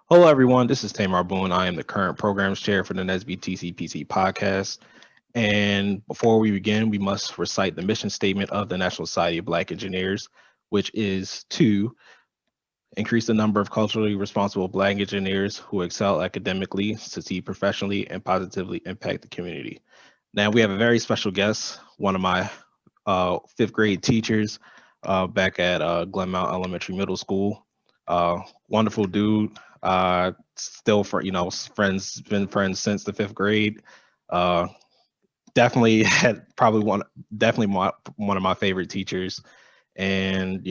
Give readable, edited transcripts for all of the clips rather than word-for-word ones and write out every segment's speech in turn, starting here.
Hello, everyone. This is Tamar Boone. I am the current programs chair for the NSBE TCPC podcast. And before we begin, we must recite the mission statement of the National Society of Black Engineers, which is to increase the number of culturally responsible Black engineers who excel academically, succeed professionally, and positively impact the community. Now, we have a very special guest, one of my fifth grade teachers back at Glenmount Elementary Middle School. Wonderful dude. Still for friends, been friends since the fifth grade. Uh, definitely had probably one of my favorite teachers, and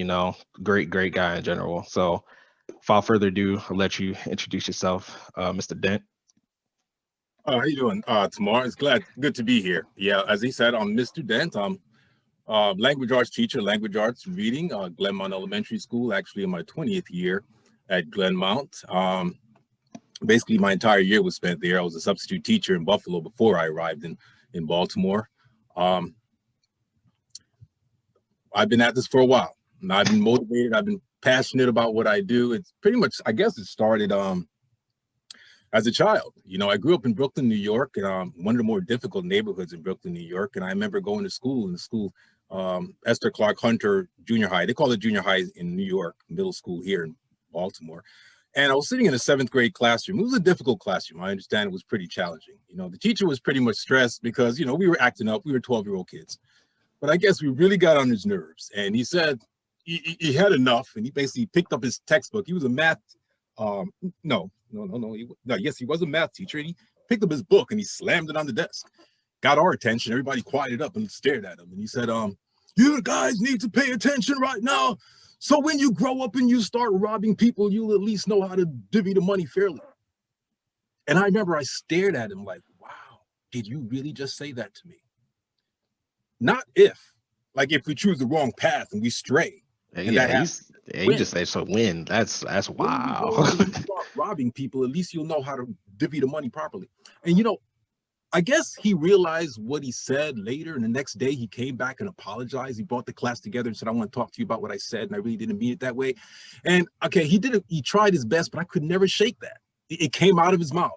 great guy in general. So without further ado, I'll let you introduce yourself, Mr. Dent. How you doing, Tamar? It's good to be here. Yeah, as he said, I'm Mr. Dent. I'm language arts teacher, language arts reading, Glenmount Elementary School, actually in my 20th year at Glenmount. Basically, my entire year was spent there. I was a substitute teacher in Buffalo before I arrived in Baltimore. I've been at this for a while, and I've been motivated. I've been passionate about what I do. It's pretty much, I guess it started as a child. I grew up in Brooklyn, New York, and one of the more difficult neighborhoods in Brooklyn, New York. And I remember going to school Esther Clark Hunter Junior High. They call it junior high in New York, middle school here in Baltimore. And I was sitting in a seventh grade classroom. It was a difficult classroom. I understand it was pretty challenging. The teacher was pretty much stressed because, we were acting up. We were 12-year-old kids. But I guess we really got on his nerves. And he said he had enough. And he basically picked up his textbook. He was a math, yes, he was a math teacher. And he picked up his book and he slammed it on the desk. Got our attention. Everybody quieted up and stared at him. And he said, you guys need to pay attention right now. So when you grow up and you start robbing people, you'll at least know how to divvy the money fairly. And I remember I stared at him like, wow, did you really just say that to me? Not if we choose the wrong path and we stray. You just say so when. That's wow. When you start robbing people, at least you'll know how to divvy the money properly. And I guess he realized what he said later, and the next day he came back and apologized. He brought the class together and said, I want to talk to you about what I said, and I really didn't mean it that way. And okay, he tried his best, but I could never shake that. It came out of his mouth.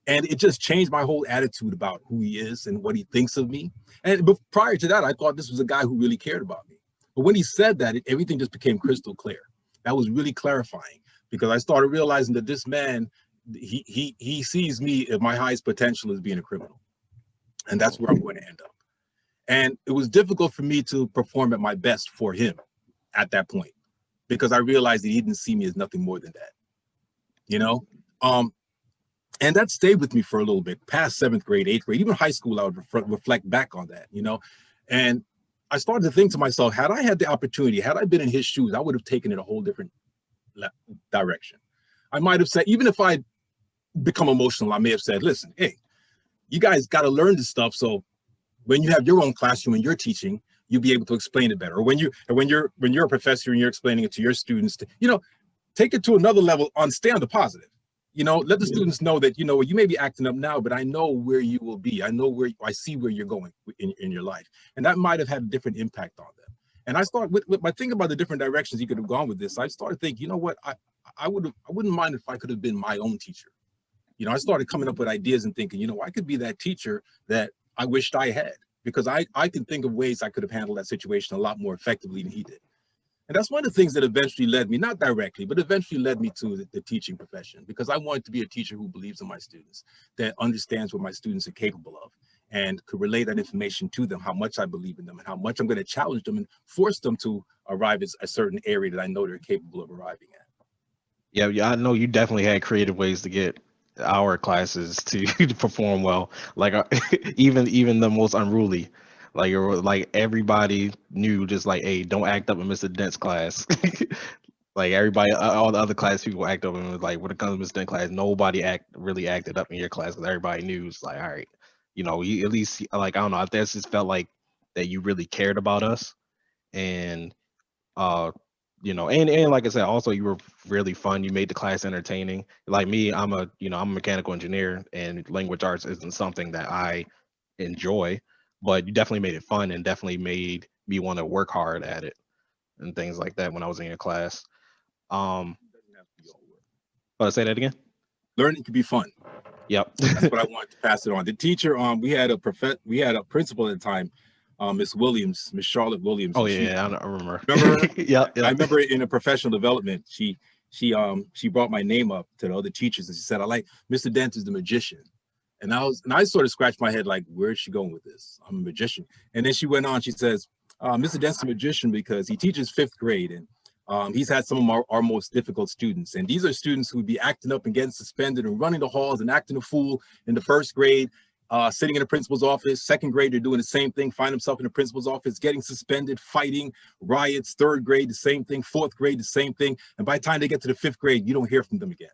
And it just changed my whole attitude about who he is and what he thinks of me. And prior to that, I thought this was a guy who really cared about me. But when he said that, everything just became crystal clear. That was really clarifying, because I started realizing that this man, he sees me at my highest potential as being a criminal. And that's where I'm going to end up. And it was difficult for me to perform at my best for him at that point, because I realized that he didn't see me as nothing more than that. And that stayed with me for a little bit, past seventh grade, eighth grade, even high school. I would reflect back on that, and I started to think to myself, had I had the opportunity, had I been in his shoes, I would have taken it a whole different direction. I might have said, even if I become emotional, I may have said, listen, hey, you guys got to learn this stuff. So when you have your own classroom and you're teaching, you'll be able to explain it better. Or when you're a professor and you're explaining it to your students, take it to another level stay on the positive. Let the students know that, you may be acting up now, but I know where you will be. I see where you're going in your life. And that might have had a different impact on them. And I started with my thinking about the different directions he could have gone with this. I started thinking, I wouldn't mind if I could have been my own teacher. I started coming up with ideas and thinking, I could be that teacher that I wished I had, because I could think of ways I could have handled that situation a lot more effectively than he did. And that's one of the things that eventually led me, not directly, but eventually led me to the teaching profession, because I wanted to be a teacher who believes in my students, that understands what my students are capable of, and could relay that information to them, how much I believe in them and how much I'm going to challenge them and force them to arrive at a certain area that I know they're capable of arriving at. Yeah, I know you definitely had creative ways to get our classes to perform well. Like even the most unruly. Like everybody knew, just like, hey, don't act up in Mr. Dent's class. Like everybody, all the other class people act up, and it was like, when it comes to Mr. Dent class, nobody really acted up in your class, because everybody knew it's like, all right, you at least, like, I don't know, I just felt like that you really cared about us. And and like I said, also you were really fun. You made the class entertaining. Like me, I'm a mechanical engineer, and language arts isn't something that I enjoy, but you definitely made it fun and definitely made me want to work hard at it and things like that when I was in your class. Um, Oh, say that again. Learning can be fun. Yep. That's what I wanted to pass it on. The teacher, we had a principal at the time, Miss Williams, Miss Charlotte Williams. Oh yeah, I remember. Remember? Yep. I remember in a professional development, she brought my name up to the other teachers and she said, I like Mr. Dent is the magician. And I sort of scratched my head like, where is she going with this? I'm a magician. And then she went on, she says, Mr. Dent's a magician because he teaches 5th grade and he's had some of our most difficult students. And these are students who would be acting up and getting suspended and running the halls and acting a fool in the 1st grade, sitting in the principal's office. 2nd grade, they're doing the same thing, find themselves in the principal's office, getting suspended, fighting, riots. 3rd grade, the same thing. 4th grade, the same thing. And by the time they get to the 5th grade, you don't hear from them again.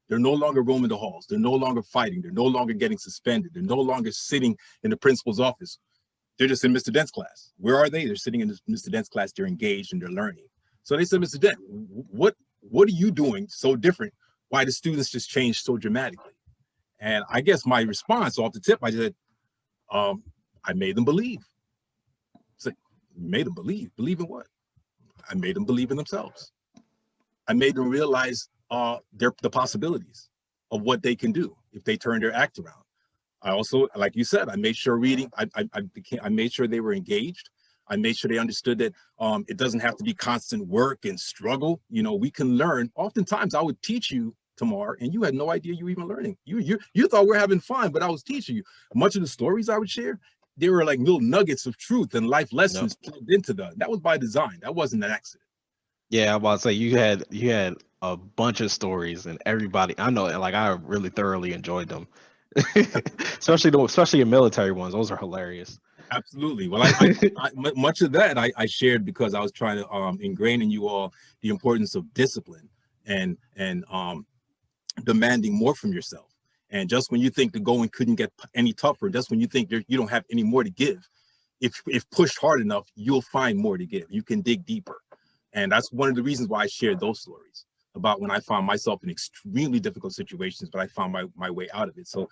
They're no longer roaming the halls. They're no longer fighting. They're no longer getting suspended. They're no longer sitting in the principal's office. They're just in Mr. Dent's class. Where are they? They're sitting in Mr. Dent's class. They're engaged and they're learning. So they said, Mr. Dent, what are you doing so different? Why the students just changed so dramatically? And I guess my response off the tip, I said, I made them believe. It's like, made them believe. Believe in what? I made them believe in themselves. I made them realize the possibilities of what they can do if they turn their act around. I also, like you said, I made sure reading, I made sure they were engaged. I made sure they understood that it doesn't have to be constant work and struggle. You know, we can learn. Oftentimes I would teach you, Tamar, and you had no idea you were even learning. You thought we're having fun, but I was teaching you. Much of the stories I would share, they were like little nuggets of truth and life lessons plugged into that was by design. That wasn't an accident. Yeah, I'm about to say you had a bunch of stories, and everybody I know, like I really thoroughly enjoyed them, especially your military ones. Those are hilarious. Absolutely. Well, much of that I shared because I was trying to ingrain in you all the importance of discipline and demanding more from yourself. And just when you think the going couldn't get any tougher, just when you think you don't have any more to give, if pushed hard enough, you'll find more to give. You can dig deeper. And that's one of the reasons why I shared those stories about when I found myself in extremely difficult situations, but I found my way out of it. So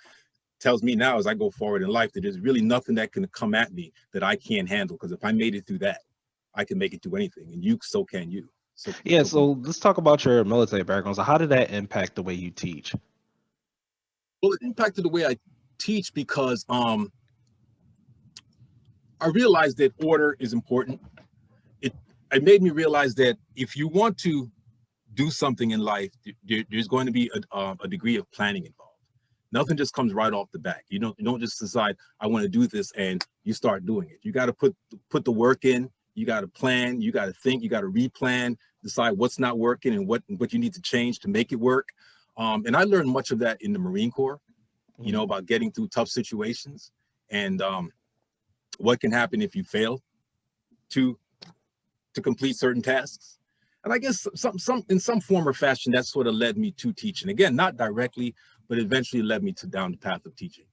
tells me now as I go forward in life that there's really nothing that can come at me that I can't handle. Because if I made it through that, I can make it through anything, and so can you. So let's talk about your military background. So how did that impact the way you teach? Well, it impacted the way I teach because I realized that order is important. It made me realize that if you want to do something in life, there's going to be a degree of planning involved. Nothing just comes right off the bat. You don't just decide I want to do this and you start doing it. You got to put the work in. You got to plan. You got to think. You got to replan. Decide what's not working and what you need to change to make it work. And I learned much of that in the Marine Corps. You know, about getting through tough situations and what can happen if you fail to complete certain tasks. And I guess in some form or fashion, that sort of led me to teaching. Again, not directly, but eventually led me down the path of teaching.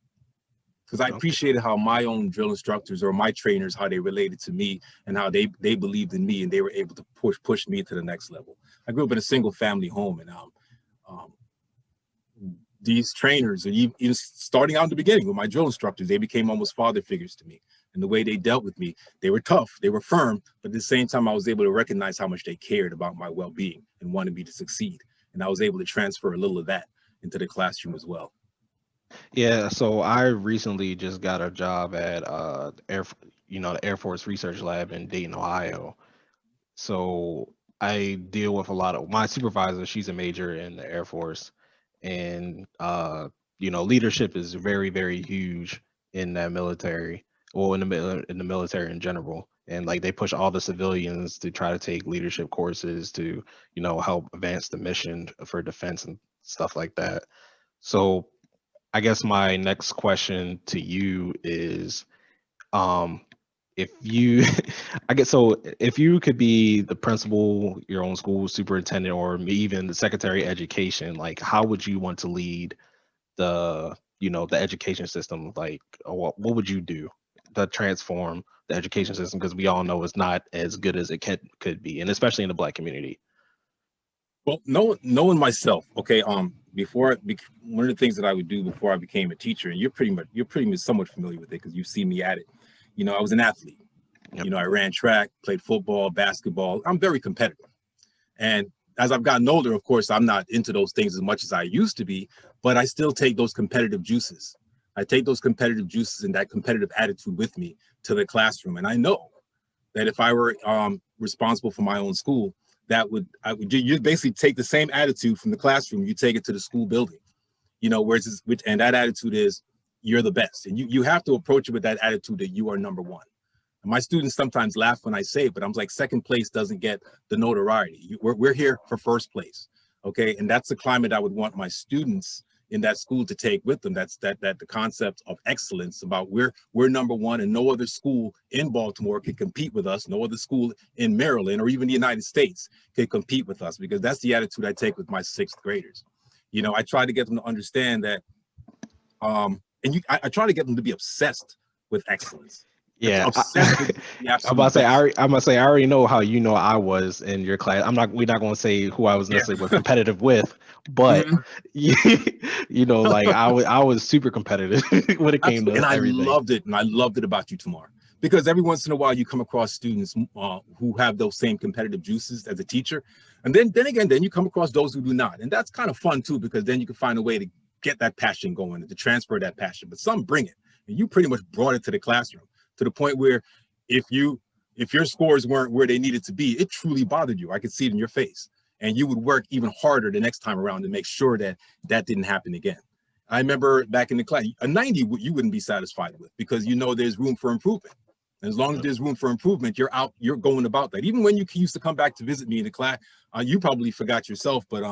Because I appreciated how my own drill instructors or my trainers, how they related to me and how they believed in me and they were able to push me to the next level. I grew up in a single family home, and these trainers, and even starting out in the beginning with my drill instructors, they became almost father figures to me. And the way they dealt with me, they were tough, they were firm, but at the same time, I was able to recognize how much they cared about my well-being and wanted me to succeed. And I was able to transfer a little of that into the classroom as well. Yeah, so I recently just got a job at the Air Force Research Lab in Dayton, Ohio. So I deal with a lot of my supervisor. She's a major in the Air Force, and leadership is very, very huge in that military, or in the military in general. And like they push all the civilians to try to take leadership courses to help advance the mission for defense and stuff like that. So I guess my next question to you is, if you, if you could be the principal, your own school superintendent, or even the secretary of education, like how would you want to lead the education system? Like, what would you do to transform the education system? Because we all know it's not as good as it could be, and especially in the Black community. Well, knowing myself, okay. One of the things that I would do before I became a teacher, and you're pretty much somewhat familiar with it because you've seen me at it. I was an athlete. Yep. I ran track, played football, basketball. I'm very competitive. And as I've gotten older, of course, I'm not into those things as much as I used to be, but I still take those competitive juices. I take those competitive juices and that competitive attitude with me to the classroom. And I know that if I were responsible for my own school, you basically take the same attitude from the classroom, you take it to the school building, you know, and that attitude is you're the best. And you have to approach it with that attitude that you are number one. And my students sometimes laugh when I say it, but I'm like, second place doesn't get the notoriety. We're here for first place. Okay. And that's the climate I would want my students in that school to take with them. That's the concept of excellence, about we're number one and no other school in Baltimore can compete with us. No other school in Maryland or even the United States can compete with us, because that's the attitude I take with my sixth graders. You know, I try to get them to understand that, I try to get them to be obsessed with excellence. Yeah, Obsessed with the I'm about to say, absolute best. I already know how you know I was in your class. We're not going to say who I was necessarily was competitive with, but Mhm. you know, like I was super competitive when it came Absolutely. to And I everything. loved it. And I loved it about you, Tamar, because every once in a while you come across students who have those same competitive juices as a teacher. And then you come across those who do not. And that's kind of fun too, because then you can find a way to get that passion going and to transfer that passion. But some bring it. And you pretty much brought it to the classroom, to the point where if your scores weren't where they needed to be, it truly bothered you. I could see it in your face. And you would work even harder the next time around to make sure that that didn't happen again. I remember back in the class, a 90 you wouldn't be satisfied with, because you know there's room for improvement. And as long as there's room for improvement, you're going about that. Even when you used to come back to visit me in the class, you probably forgot yourself, but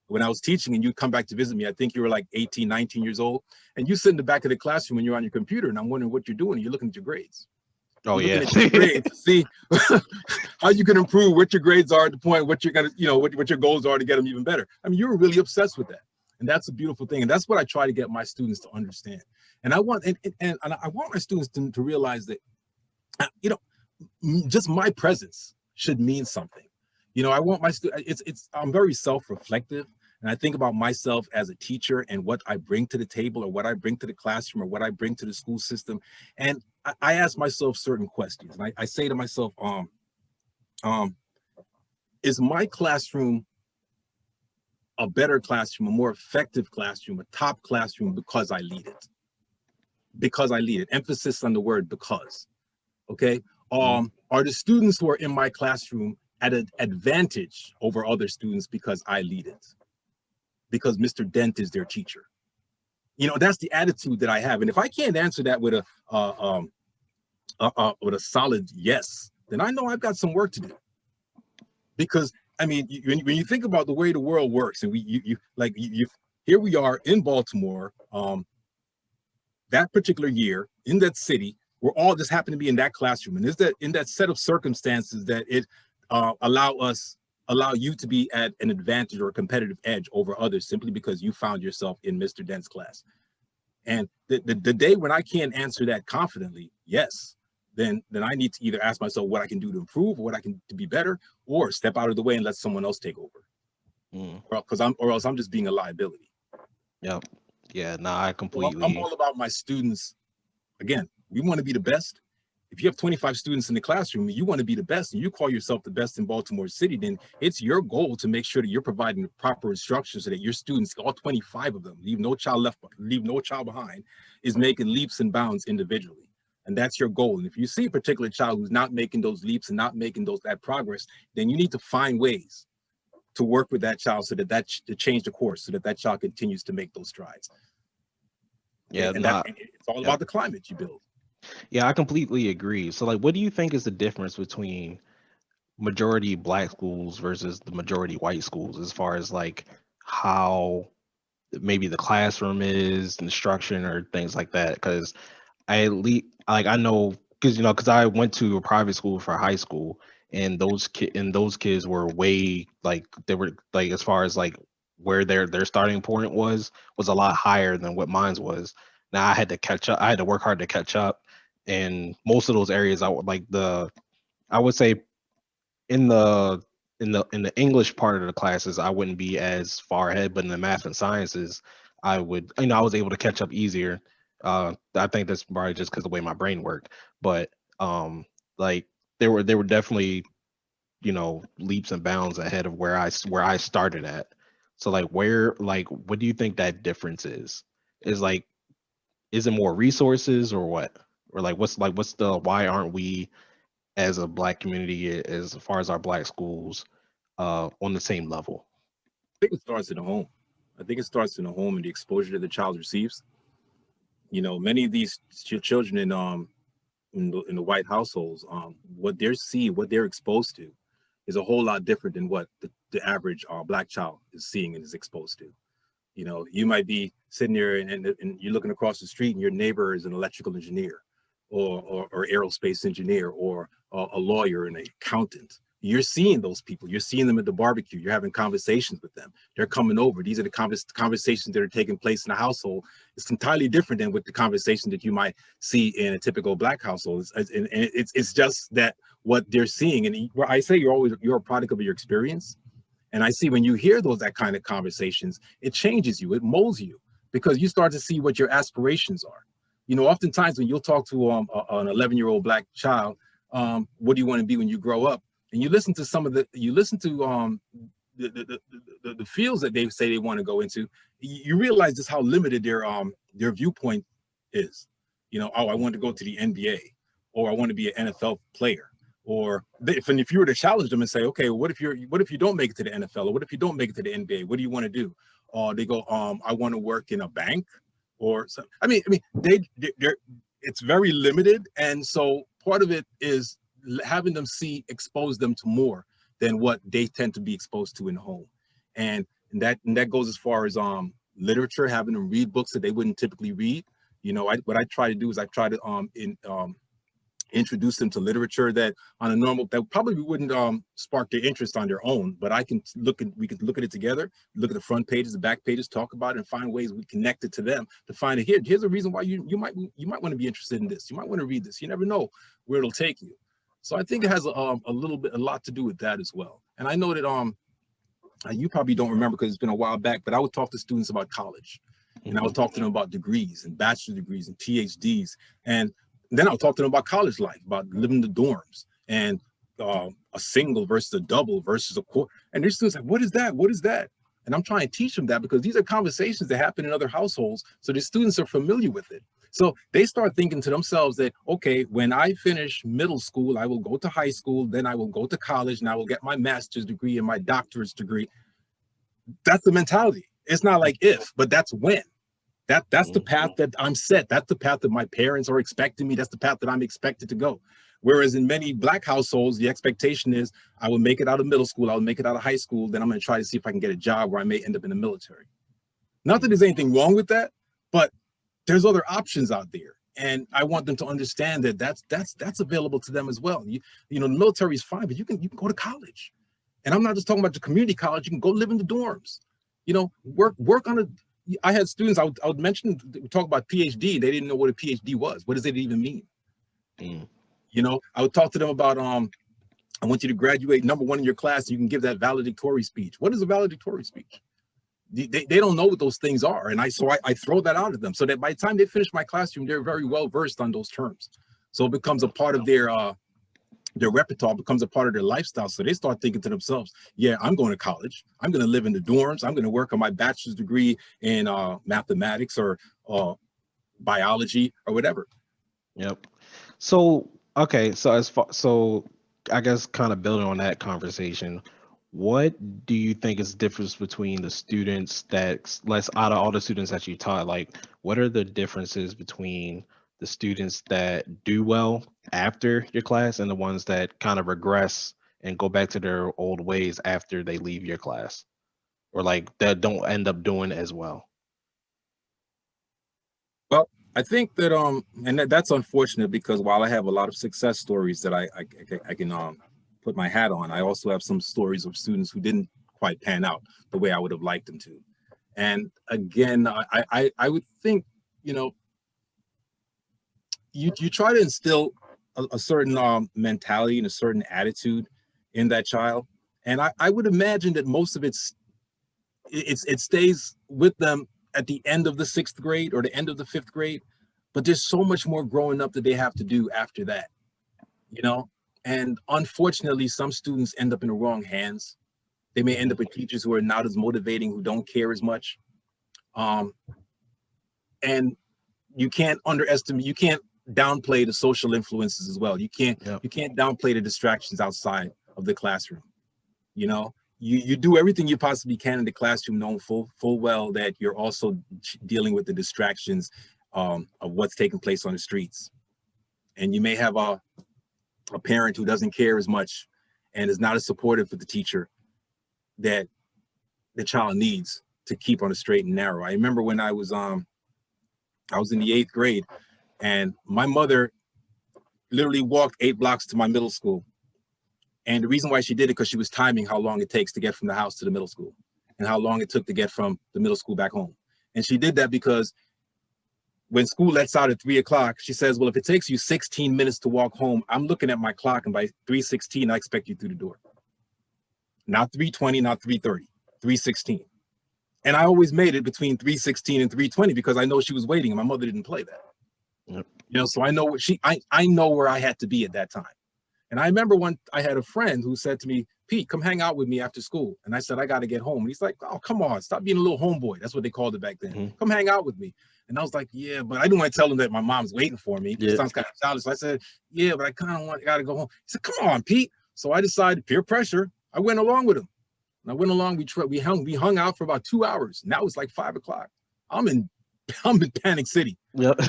when I was teaching and you'd come back to visit me, I think you were like 18, 19 years old, and you sit in the back of the classroom and you're on your computer, and I'm wondering what you're doing. You're looking at your grades. Oh You're looking yeah. at your grades to see how you can improve, what your grades are at the point, what you're gonna, you know, what your goals are to get them even better. I mean, you were really obsessed with that. And that's a beautiful thing. And that's what I try to get my students to understand. And I want I want my students to realize that, you know, just my presence should mean something. You know, I want my students, I'm very self-reflective. And I think about myself as a teacher and what I bring to the table, or what I bring to the classroom, or what I bring to the school system. And I ask myself certain questions. And I say to myself, is my classroom a better classroom, a more effective classroom, a top classroom, because I lead it? Because I lead it. Emphasis on the word because. Okay. Are the students who are in my classroom at an advantage over other students because I lead it? Because Mr. Dent is their teacher. You know, that's the attitude that I have. And if I can't answer that with a solid yes, then I know I've got some work to do. Because I mean, when you think about the way the world works, and here we are in Baltimore, that particular year in that city, we're all just happen to be in that classroom, and is that in that set of circumstances that it allow you to be at an advantage or a competitive edge over others simply because you found yourself in Mr. Dent's class. And the day when I can't answer that confidently, yes, then I need to either ask myself what I can do to improve, or what I can do to be better, or step out of the way and let someone else take over. Or else I'm just being a liability. Yep. Yeah, no, I So completely. I'm all about my students. Again, we want to be the best. If you have 25 students in the classroom, you want to be the best, and you call yourself the best in Baltimore City, then it's your goal to make sure that you're providing the proper instruction so that your students, all 25 of them, leave no child behind, is making leaps and bounds individually. And that's your goal. And if you see a particular child who's not making those leaps and not making that progress, then you need to find ways to work with that child so that to change the course, so that child continues to make those strides. Yeah, and it's all about the climate you build. Yeah, I completely agree. So, like, what do you think is the difference between majority Black schools versus the majority white schools, as far as like how maybe the classroom is, instruction, or things like that? Because I know, because I went to a private school for high school, and those kids were way, like, they were like, as far as like where their starting point was a lot higher than what mine was. Now I had to catch up. I had to work hard to catch up. And most of those areas, I would say in the English part of the classes, I wouldn't be as far ahead, but in the math and sciences, I was able to catch up easier. I think that's probably just because the way my brain worked. But like, there were definitely leaps and bounds ahead of where I started at. So like what do you think that difference is? Is it more resources or what? Or what's the why aren't we as a black community as far as our black schools on the same level? I think it starts in the home. I think it starts in the home and the exposure that the child receives. Many of these children in the white households, what they're seeing, what they're exposed to, is a whole lot different than what the average black child is seeing and is exposed to. You might be sitting there and you're looking across the street and your neighbor is an electrical engineer or aerospace engineer or a lawyer and an accountant. You're seeing those people. You're seeing them at the barbecue. You're having conversations with them. They're coming over. These are the conversations that are taking place in a household. It's entirely different than with the conversation that you might see in a typical black household. It's just that what they're seeing. And I say you're a product of your experience. And I see when you hear that kind of conversations, it changes you, it molds you, because you start to see what your aspirations are. Oftentimes when you'll talk to an 11-year-old black child, what do you want to be when you grow up? And you listen to the fields that they say they want to go into, you realize just how limited their viewpoint is. I want to go to the NBA, or I want to be an NFL player. Or if you were to challenge them and say, okay, what if you don't make it to the NFL, or what if you don't make it to the NBA? What do you want to do? They go, I want to work in a bank, or so. It's very limited, and so part of it is having them expose them to more than what they tend to be exposed to in the home, and that goes as far as literature, having them read books that they wouldn't typically read. What I try to do is I try to introduce them to literature that probably wouldn't spark their interest on their own, but we can look at it together, look at the front pages, the back pages, talk about it, and find ways we connect it to them to find it. Here's a reason why you might want to be interested in this. You might want to read this. You never know where it'll take you. So I think it has a lot to do with that as well. And I know that you probably don't remember because it's been a while back, but I would talk to students about college, and I would talk to them about degrees and bachelor degrees and PhDs, and then I'll talk to them about college life, about living in the dorms, and a single versus a double versus a quarter. And their students like, what is that? What is that? And I'm trying to teach them that because these are conversations that happen in other households. So the students are familiar with it. So they start thinking to themselves that, okay, when I finish middle school, I will go to high school, then I will go to college, and I will get my master's degree and my doctorate's degree. That's the mentality. It's not like if, but that's when. That's the path that I'm set. That's the path that my parents are expecting me. That's the path that I'm expected to go. Whereas in many black households, the expectation is I will make it out of middle school. I will make it out of high school. Then I'm going to try to see if I can get a job where I may end up in the military. Not that there's anything wrong with that, but there's other options out there. And I want them to understand that that's available to them as well. The military is fine, but you can go to college. And I'm not just talking about the community college. You can go live in the dorms. Work on I had students, I would mention, talk about PhD. They didn't know what a PhD was. What does it even mean? I would talk to them about, I want you to graduate #1 in your class. You can give that valedictory speech. What is a valedictory speech? They don't know what those things are. And I throw that out at them so that by the time they finish my classroom, they're very well versed on those terms. So it becomes a part of their repertoire, becomes a part of their lifestyle. So they start thinking to themselves, yeah, I'm going to college. I'm going to live in the dorms. I'm going to work on my bachelor's degree in mathematics or biology or whatever. Yep. So, okay. So I guess kind of building on that conversation, what do you think is the difference between the students out of all the students that you taught, like what are the differences between the students that do well after your class and the ones that kind of regress and go back to their old ways after they leave your class, or like that don't end up doing as well? Well, I think that and that's unfortunate because while I have a lot of success stories that I can put my hat on, I also have some stories of students who didn't quite pan out the way I would have liked them to. And again, I would think, you try to instill a certain mentality and a certain attitude in that child. And I would imagine that most of it stays with them at the end of the 6th grade or the end of the 5th grade, but there's so much more growing up that they have to do after that. And unfortunately, some students end up in the wrong hands. They may end up with teachers who are not as motivating, who don't care as much. And you can't underestimate, you can't downplay the social influences as well. You can't downplay the distractions outside of the classroom. You know, you do everything you possibly can in the classroom, knowing full well that you're also dealing with the distractions of what's taking place on the streets. And you may have a parent who doesn't care as much and is not as supportive of the teacher that the child needs to keep on the straight and narrow. I remember when I was in the 8th grade, and my mother literally walked 8 blocks to my middle school. And the reason why she did it, because she was timing how long it takes to get from the house to the middle school and how long it took to get from the middle school back home. And she did that because when school lets out at 3 o'clock, she says, well, if it takes you 16 minutes to walk home, I'm looking at my clock, and by 3:16, I expect you through the door. Not 3:20, not 3:30, 3:16. And I always made it between 3:16 and 3:20 because I know she was waiting, and my mother didn't play that. Yep. You know, so I know what I know where I had to be at that time. And I remember I had a friend who said to me, Pete, come hang out with me after school. And I said, I got to get home. And he's like, oh, come on, stop being a little homeboy. That's what they called it back then. Come hang out with me. And I was like, yeah, but I didn't want to tell him that my mom's waiting for me. It sounds kind of childish. So I said, yeah, but I kind of got to go home. He said, come on, Pete. So I decided, peer pressure, I went along with him. And I went along, we hung out for about 2 hours. Now it's like 5 o'clock. I'm in Panic City. Yep.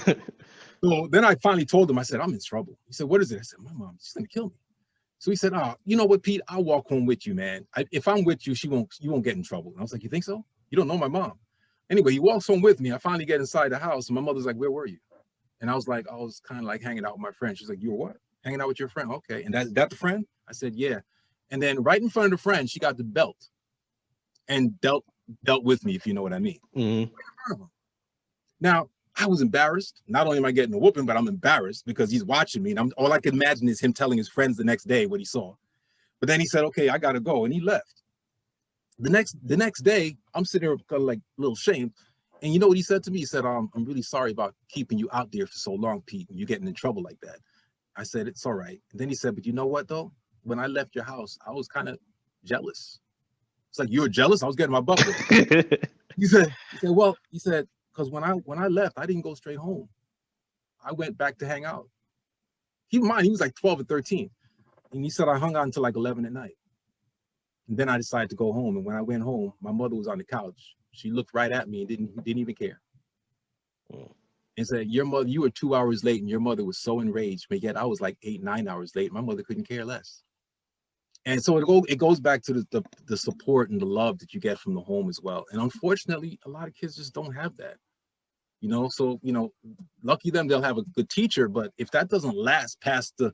So then I finally told him, I said, I'm in trouble. He said, what is it? I said, my mom, she's going to kill me. So he said, oh, you know what, Pete, I'll walk home with you, man. If I'm with you, you won't get in trouble. And I was like, you think so? You don't know my mom. Anyway, he walks home with me. I finally get inside the house, and my mother's like, where were you? And I was like, I was kind of like hanging out with my friend. She's like, you were what? Hanging out with your friend? Okay. And that the friend? I said, yeah. And then right in front of the friend, she got the belt and dealt with me, if you know what I mean. Mm-hmm. Now, I was embarrassed. Not only am I getting a whooping, but I'm embarrassed because he's watching me. And all I can imagine is him telling his friends the next day what he saw. But then he said, okay, I got to go. And he left. The next day, I'm sitting there kind of like a little ashamed. And you know what he said to me? He said, I'm really sorry about keeping you out there for so long, Pete, and you getting in trouble like that. I said, it's all right. And then he said, but you know what, though? When I left your house, I was kind of jealous. It's like, you were jealous? I was getting my butt whipped. He said, because when I left, I didn't go straight home. I went back to hang out. Keep in mind, he was like 12 or 13. And he said I hung out until like 11 at night. And then I decided to go home. And when I went home, my mother was on the couch. She looked right at me and didn't even care. And said, your mother, you were 2 hours late, and your mother was so enraged, but yet I was like 8, 9 hours late. My mother couldn't care less. And so it goes back to the support and the love that you get from the home as well. And unfortunately, a lot of kids just don't have that. You know, so, you know, lucky them, they'll have a good teacher. But if that doesn't last past the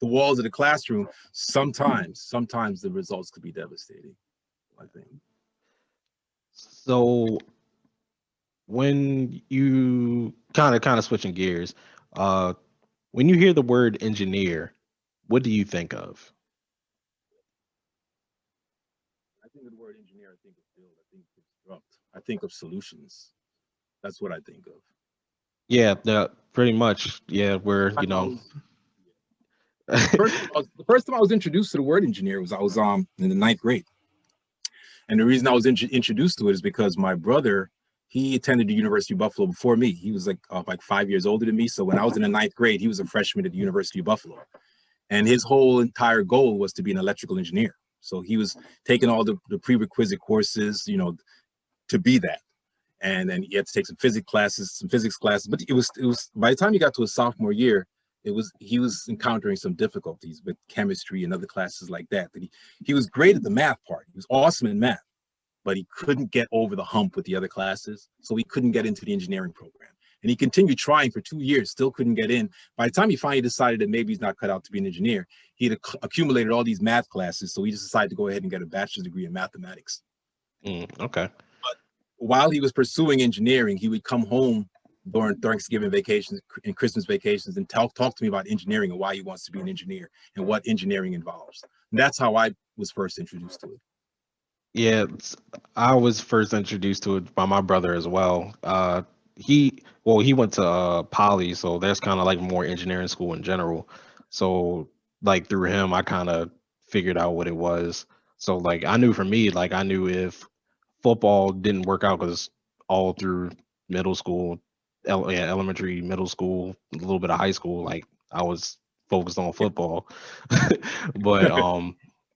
walls of the classroom, sometimes the results could be devastating, I think. So when you kind of switching gears, when you hear the word engineer, what do you think of? I think of the word engineer, I think of build, I think of construct, I think of solutions. That's what I think of. Yeah, pretty much. Yeah, where, you know. The first time I was introduced to the word engineer was I was in the 9th grade. And the reason I was introduced to it is because my brother, he attended the University of Buffalo before me. He was like 5 years older than me. So when I was in the 9th grade, he was a freshman at the University of Buffalo. And his whole entire goal was to be an electrical engineer. So he was taking all the prerequisite courses, you know, to be that. And then he had to take some physics classes. But it was by the time he got to his sophomore year, he was encountering some difficulties with chemistry and other classes like that. He was great at the math part. He was awesome in math, but he couldn't get over the hump with the other classes. So he couldn't get into the engineering program. And he continued trying for 2 years, still couldn't get in. By the time he finally decided that maybe he's not cut out to be an engineer, he had accumulated all these math classes. So he just decided to go ahead and get a bachelor's degree in mathematics. Okay. But while he was pursuing engineering, he would come home during Thanksgiving vacations and Christmas vacations and talk to me about engineering and why he wants to be an engineer and what engineering involves. And that's how I was first introduced to it. Yeah, I was first introduced to it by my brother as well. He went to Poly, so there's kind of like more engineering school in general. So like through him, I kind of figured out what it was. So like I knew for me, like I knew if football didn't work out because all through middle school, elementary, middle school, a little bit of high school, like I was focused on football. But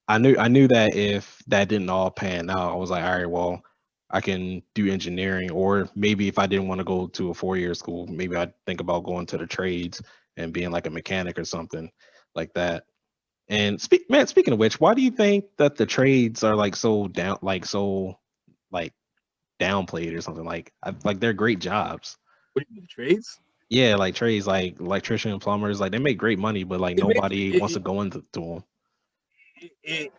I knew that if that didn't all pan out, I was like, all right, well, I can do engineering, or maybe if I didn't want to go to a 4-year school, maybe I'd think about going to the trades and being like a mechanic or something like that. And speaking of which, why do you think that the trades are like so down, like downplayed or something? Like they're great jobs. What do you mean, the trades? Yeah, like trades, like electrician and plumbers, like they make great money, but like It may, nobody wants to go into them. it,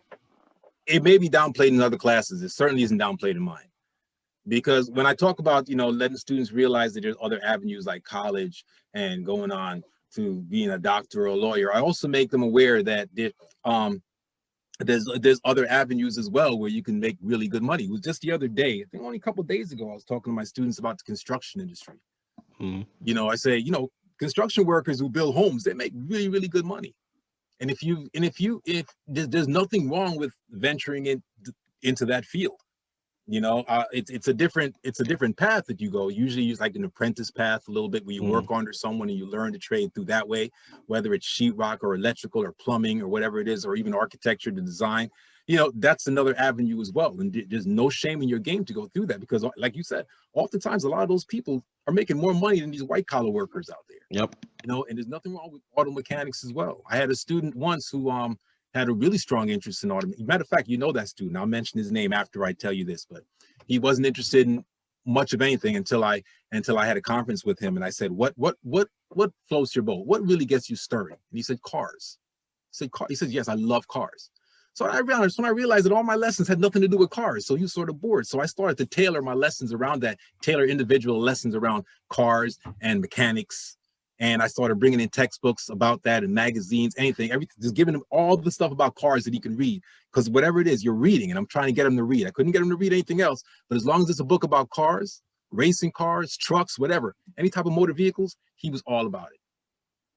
it may be downplayed in other classes. It certainly isn't downplayed in mine. Because when I talk about, letting students realize that there's other avenues like college and going on to being a doctor or a lawyer, I also make them aware that there's other avenues as well where you can make really good money. It was just the other day, I think only a couple of days ago, I was talking to my students about the construction industry. Mm-hmm. I say, construction workers who build homes, they make really, really good money. And if there's nothing wrong with venturing into that field. It's a different path that you go. Usually it's like an apprentice path a little bit, where you work under someone and you learn to trade through that way, whether it's sheetrock or electrical or plumbing or whatever it is, or even architecture to design. That's another avenue as well. And there's no shame in your game to go through that, because like you said, oftentimes a lot of those people are making more money than these white collar workers out there. Yep. And there's nothing wrong with auto mechanics as well. I had a student once who had a really strong interest in automation. Matter of fact, that student. I'll mention his name after I tell you this, but he wasn't interested in much of anything until I had a conference with him, and I said, what floats your boat? What really gets you stirring? And he said, cars. He said, yes, I love cars. So when I realized that all my lessons had nothing to do with cars, so he was sort of bored. So I started to tailor my lessons around that, tailor individual lessons around cars and mechanics. And I started bringing in textbooks about that and magazines, everything, just giving him all the stuff about cars that he can read. Because whatever it is you're reading, and I'm trying to get him to read. I couldn't get him to read anything else, but as long as it's a book about cars, racing cars, trucks, whatever, any type of motor vehicles, he was all about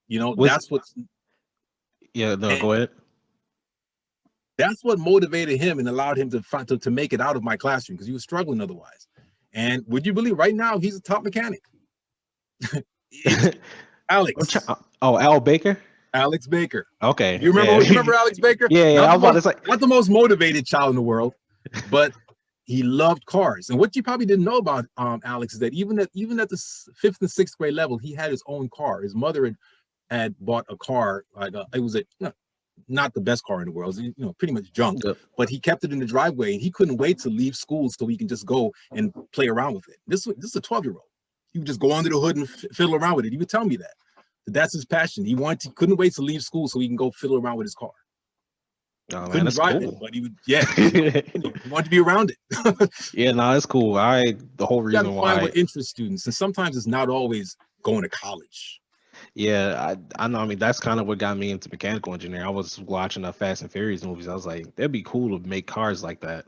it. That's what. Yeah, no, go ahead. That's what motivated him and allowed him to make it out of my classroom, because he was struggling otherwise. And would you believe, right now he's a top mechanic. Alex. Al Baker. Alex Baker. Okay. You remember Alex Baker? Yeah. I was about to say, not the most motivated child in the world, but he loved cars. And what you probably didn't know about Alex is that even at the 5th and 6th grade level, he had his own car. His mother had bought a car, it was not the best car in the world, pretty much junk, but he kept it in the driveway, and he couldn't wait to leave school so he can just go and play around with it. This is a 12-year-old. He would just go under the hood and fiddle around with it. He would tell me that. That's his passion. He couldn't wait to leave school so he can go fiddle around with his car. Oh, couldn't drive cool. it, but he would, he wanted to be around it. Yeah, no, that's cool. The whole reason why. Find what interests students, and sometimes it's not always going to college. Yeah, I know. I mean, that's kind of what got me into mechanical engineering. I was watching the Fast and Furious movies. I was like, that'd be cool to make cars like that.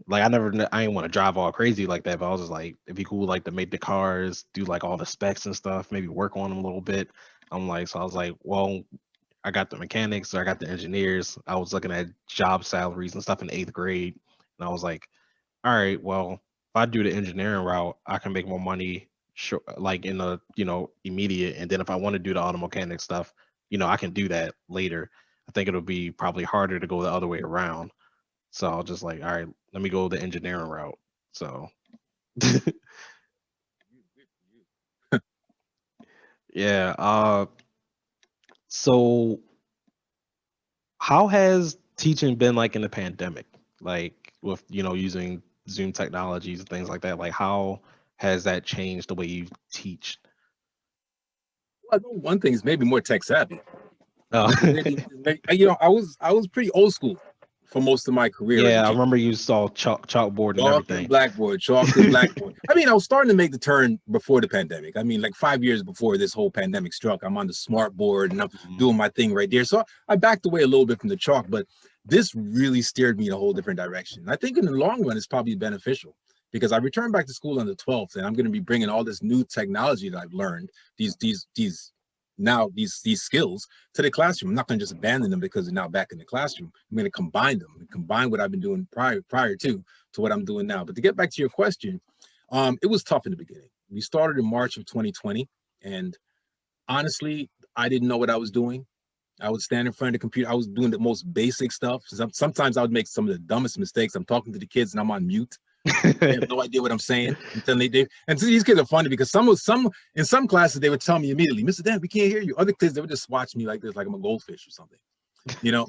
Like I didn't want to drive all crazy like that, but I was just like, it'd be cool like to make the cars, do like all the specs and stuff, maybe work on them a little bit. So I was like, well, I got the mechanics, or I got the engineers. I was looking at job salaries and stuff in 8th grade, and I was like, all right, well, if I do the engineering route, I can make more money, like in the immediate. And then if I want to do the auto mechanic stuff, I can do that later. I think it'll be probably harder to go the other way around. So I was just like, all right, let me go the engineering route. So yeah. So how has teaching been like in the pandemic? Like with, using Zoom technologies and things like that? Like how has that changed the way you teach? Well, I know one thing is maybe more tech savvy. Oh. I was pretty old school for most of my career. Yeah, I remember you saw chalkboard and everything. Chalk and blackboard. I mean, I was starting to make the turn before the pandemic. I mean, like 5 years before this whole pandemic struck, I'm on the smart board and I'm doing my thing right there. So I backed away a little bit from the chalk, but this really steered me in a whole different direction. I think in the long run, it's probably beneficial, because I returned back to school on the 12th, and I'm going to be bringing all this new technology that I've learned, these now these skills to the classroom. I'm not going to just abandon them because they're now back in the classroom. I'm going to combine them and combine what I've been doing prior to what I'm doing now. But to get back to your question, it was tough in the beginning. We started in March of 2020, and honestly, I didn't know what I was doing. I would stand in front of the computer. I was doing the most basic stuff. Sometimes I would make some of the dumbest mistakes. I'm talking to the kids and I'm on mute. They have no idea what I'm saying until and so these kids are funny because in some classes they would tell me immediately, Mr. Dent, we can't hear you. Other kids, they would just watch me like this, like I'm a goldfish or something, you know.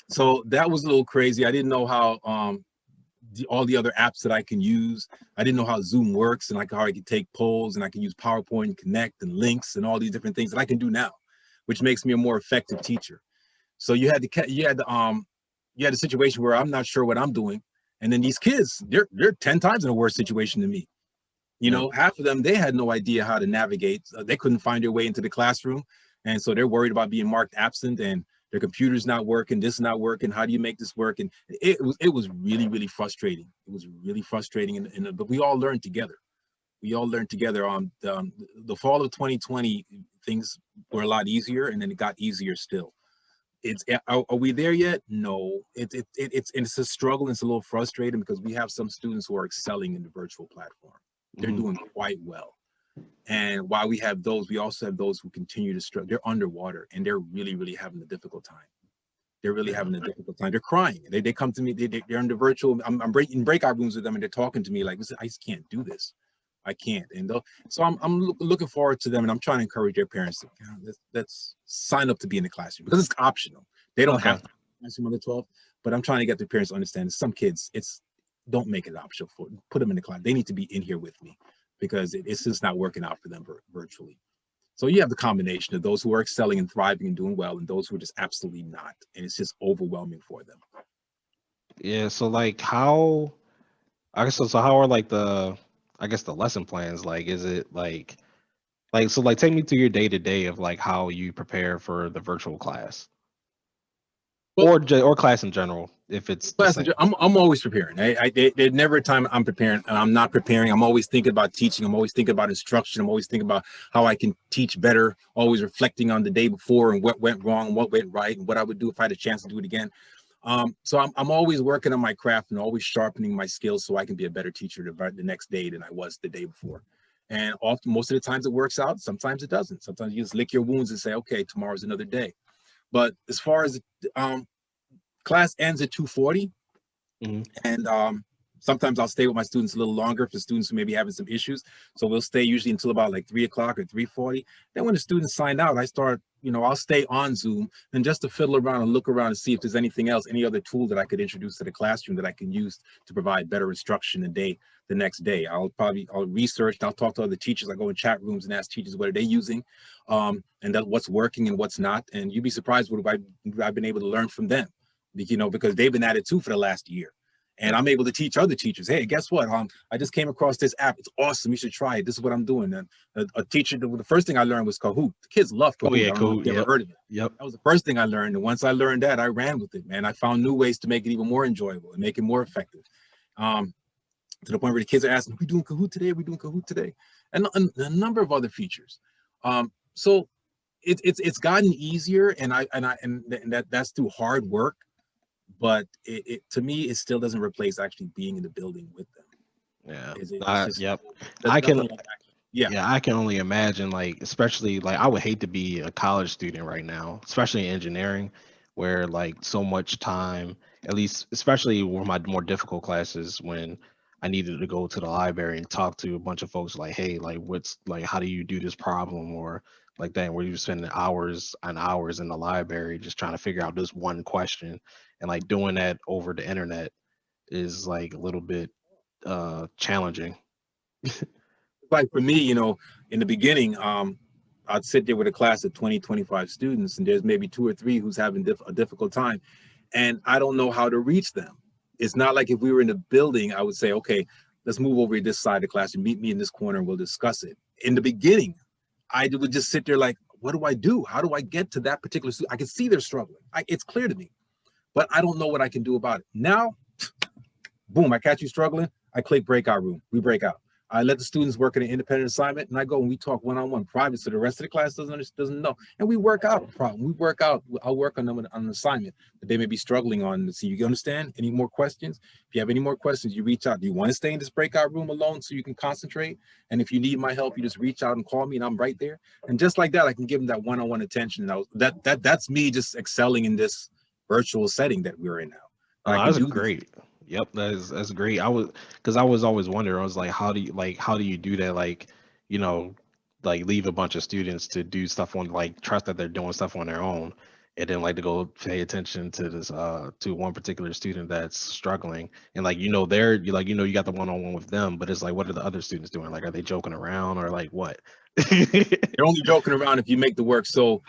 So that was a little crazy. I didn't know how all the other apps that I can use. I didn't know how Zoom works and how I could take polls and I can use PowerPoint and connect and links and all these different things that I can do now, which makes me a more effective teacher. So you had the situation where I'm not sure what I'm doing. And then these kids, they're 10 times in a worse situation than me. You know, half of them, they had no idea how to navigate. They couldn't find their way into the classroom. And so they're worried about being marked absent and their computer's not working, this not working. How do you make this work? And it was really, really frustrating. It was really frustrating. But we all learned together. We all learned together. The fall of 2020, things were a lot easier, and then it got easier still. Are we there yet? No. It's a struggle. And it's a little frustrating because we have some students who are excelling in the virtual platform. They're doing quite well. And while we have those, we also have those who continue to struggle. They're underwater and they're really, really having a difficult time. They're really having a difficult time. They're crying. They come to me. They're in the virtual. I'm in breakout rooms with them, and they're talking to me like, "Listen, I just can't do this. I can't." And so I'm looking forward to them, and I'm trying to encourage their parents to let's sign up to be in the classroom because it's optional. They don't have to be in the classroom on the 12th, but I'm trying to get the parents to understand that some kids, don't make it optional for put them in the class. They need to be in here with me because it's just not working out for them virtually. So you have the combination of those who are excelling and thriving and doing well, and those who are just absolutely not, and it's just overwhelming for them. Yeah. So like how, I guess so how are like the lesson plans? Like, is it like so like take me through your day to day of like how you prepare for the virtual class or class in general if it's the same. I'm always preparing. There's never a time I'm preparing and I'm not preparing. I'm always thinking about teaching. I'm always thinking about instruction. I'm always thinking about how I can teach better, always reflecting on the day before and what went wrong, what went right, and what I would do if I had a chance to do it again. So I'm always working on my craft and always sharpening my skills so I can be a better teacher the next day than I was the day before. And often, most of the times it works out. Sometimes it doesn't. Sometimes you just lick your wounds and say, okay, tomorrow's another day. But as far as class ends at 2:40, and sometimes I'll stay with my students a little longer for students who may be having some issues. So we'll stay usually until about like 3 o'clock or 3:40. Then when the students sign out, I start, I'll stay on Zoom and just to fiddle around and look around and see if there's anything else, any other tool that I could introduce to the classroom that I can use to provide better instruction the next day. I'll research and I'll talk to other teachers. I go in chat rooms and ask teachers what are they using, and what's working and what's not. And you'd be surprised what I've been able to learn from them, because they've been at it too for the last year. And I'm able to teach other teachers, hey, guess what? I just came across this app. It's awesome. You should try it. This is what I'm doing. And a teacher, the first thing I learned was Kahoot. The kids love Kahoot. Oh yeah, Kahoot. Never heard of it. Yep. That was the first thing I learned. And once I learned that, I ran with it, man. I found new ways to make it even more enjoyable and make it more effective. To the point where the kids are asking, we doing Kahoot today? We doing Kahoot today? And a number of other features. So it's gotten easier, and that's through hard work. But to me, it still doesn't replace actually being in the building with them. Yeah. I can only imagine, like, especially like I would hate to be a college student right now, especially in engineering, where like so much time, at least especially with my more difficult classes, when I needed to go to the library and talk to a bunch of folks like, hey, like how do you do this problem, or like that, where you spend hours and hours in the library just trying to figure out this one question, and like doing that over the internet is like a little bit challenging. Like for me, in the beginning, I'd sit there with a class of 20, 25 students, and there's maybe 2 or 3 who's having a difficult time, and I don't know how to reach them. It's not like if we were in the building, I would say, okay, let's move over to this side of the class and meet me in this corner and we'll discuss it. In the beginning, I would just sit there like, what do I do? How do I get to that particular student? I can see they're struggling. It's clear to me, but I don't know what I can do about it. Now, boom, I catch you struggling. I click breakout room. We break out. I let the students work in an independent assignment, and I go and we talk one-on-one private, so the rest of the class doesn't know. And we work out a problem. We work out. I'll work on them on an assignment that they may be struggling on. So you understand? Any more questions? If you have any more questions, you reach out. Do you want to stay in this breakout room alone so you can concentrate? And if you need my help, you just reach out and call me, and I'm right there. And just like that, I can give them that one-on-one attention. And that's me just excelling in this virtual setting that we're in now. That's great. Yep, that's great. Because I was always wondering, I was like, how do you do that? Like, you know, like leave a bunch of students to do stuff on, like, trust that they're doing stuff on their own, and then like to go pay attention to this to one particular student that's struggling, and like, you got the one-on-one with them, but it's like, what are the other students doing? Like, are they joking around or like what? They're only joking around if you make the work so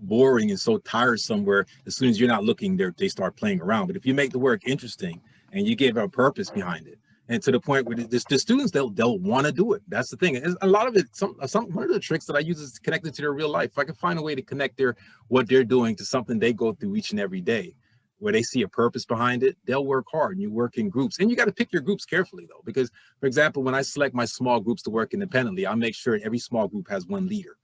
boring and so tiresome where as soon as you're not looking there, they start playing around. But if you make the work interesting and you give a purpose behind it, and to the point where the students, they'll want to do it. That's the thing. And a lot of it, one of the tricks that I use is connected to their real life. If I can find a way to connect what they're doing to something they go through each and every day, where they see a purpose behind it, they'll work hard. And you work in groups, and you got to pick your groups carefully though, because for example, when I select my small groups to work independently, I make sure every small group has one leader.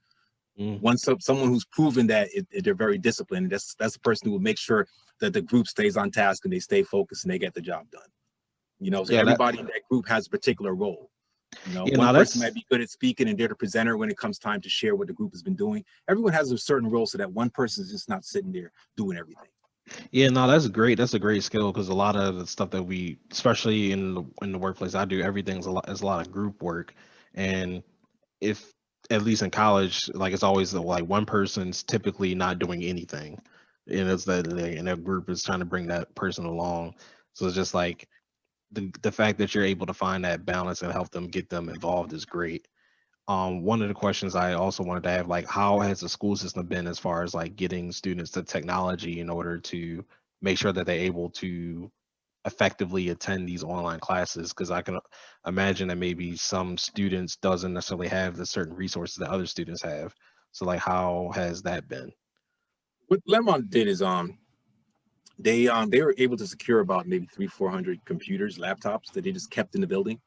Someone who's proven that they're very disciplined. That's the person who will make sure that the group stays on task and they stay focused and they get the job done. So everybody in that group has a particular role. One person might be good at speaking and they're the presenter when it comes time to share what the group has been doing. Everyone has a certain role so that one person is just not sitting there doing everything. Yeah, no, that's great. That's a great skill, because a lot of the stuff that we, especially in the workplace I do, everything's a lot of group work, and if at least in college, like, it's always like one person's typically not doing anything, and it's that and that group is trying to bring that person along. So it's just like the fact that you're able to find that balance and help them get them involved is great. One of the questions I also wanted to have, like, how has the school system been as far as like getting students to technology in order to make sure that they're able to effectively attend these online classes? Because I can imagine that maybe some students doesn't necessarily have the certain resources that other students have. So like, how has that been? What Glenmount did is they were able to secure about maybe 300-400 computers, laptops that they just kept in the building.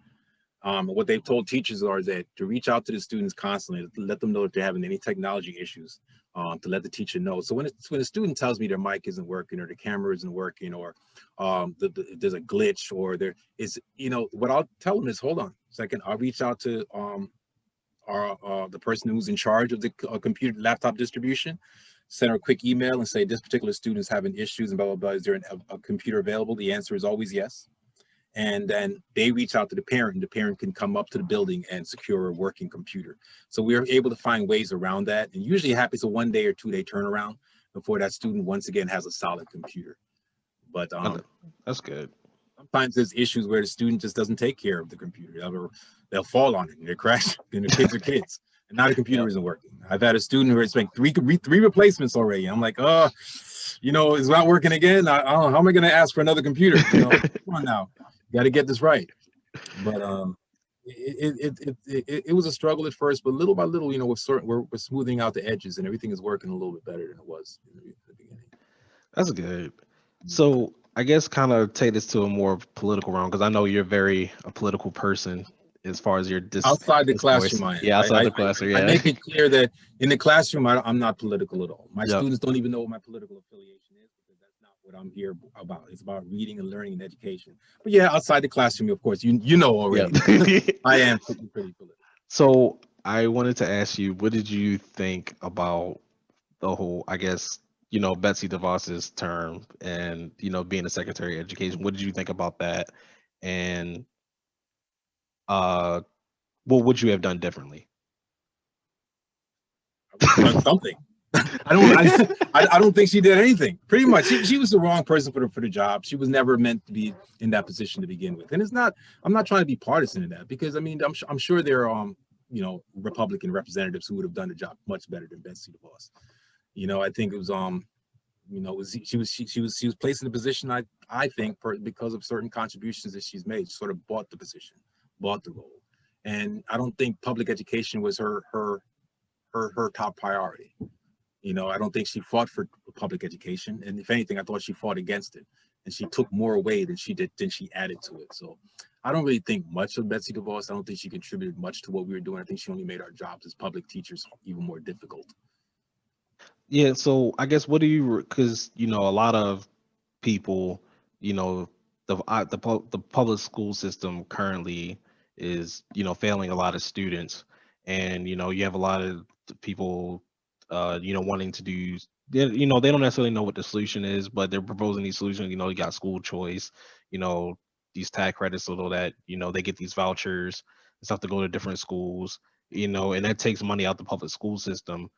What they've told teachers is that to reach out to the students constantly, to let them know if they're having any technology issues, to let the teacher know. So when a student tells me their mic isn't working or the camera isn't working, or there's a glitch, or there is, what I'll tell them is, hold on a second, I'll reach out to the person who's in charge of the computer laptop distribution, send her a quick email and say, this particular student is having issues and blah, blah, blah. Is there a computer available? The answer is always yes. And then they reach out to the parent, and the parent can come up to the building and secure a working computer. So we are able to find ways around that. And usually it happens a 1 day or 2 day turnaround before that student once again has a solid computer. But that's good. Sometimes there's issues where the student just doesn't take care of the computer. They'll fall on it and they crash, and the kids are kids. And now the computer isn't working. I've had a student who has like three replacements already. I'm like, it's not working again. I don't know, how am I going to ask for another computer? Come on now, got to get this right. But it was a struggle at first, but little by little, we're smoothing out the edges, and everything is working a little bit better than it was in the beginning. That's good. So I guess kind of take this to a more political realm, because I know you're a political person as far as your outside the classroom. Outside the classroom. I make it clear that in the classroom, I'm not political at all. My students don't even know what my political affiliation is, because that's not what I'm here about. It's about reading and learning and education. But yeah, outside the classroom, of course, you know already. I am pretty political. So I wanted to ask you, what did you think about the whole, I guess, Betsy DeVos's term and, being a Secretary of Education? What did you think about that? And what would you have done differently? Done something. I don't think she did anything. Pretty much, she was the wrong person for the job. She was never meant to be in that position to begin with. And I'm not trying to be partisan in that, because I mean, I'm sure there are Republican representatives who would have done the job much better than Betsy DeVos. I think it was she was placed in a position, I think, because of certain contributions that she's made. She sort of bought the position, bought the role. And I don't think public education was her top priority. I don't think she fought for public education. And if anything, I thought she fought against it. and she took more away than she added to it. So I don't really think much of Betsy DeVos. I don't think she contributed much to what we were doing. I think she only made our jobs as public teachers even more difficult. Yeah, so I guess what do you, because a lot of people, the public school system currently is failing a lot of students, and you have a lot of people wanting to do, they don't necessarily know what the solution is, but they're proposing these solutions. You got school choice, these tax credits so that they get these vouchers and stuff to go to different schools, and that takes money out the public school system.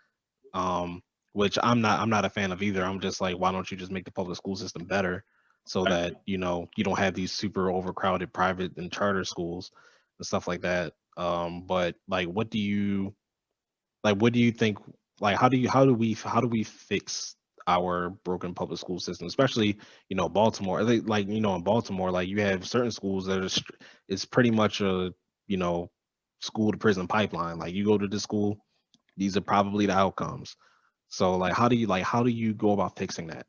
Which I'm not a fan of either. I'm just like, why don't you just make the public school system better so that you don't have these super overcrowded private and charter schools and stuff like that. But like, what do you think, like, how do we fix our broken public school system, especially Baltimore? I think, like, in Baltimore, like, you have certain schools that it's pretty much a school to prison pipeline. Like, you go to the school, these are probably the outcomes. So, like, how do you go about fixing that?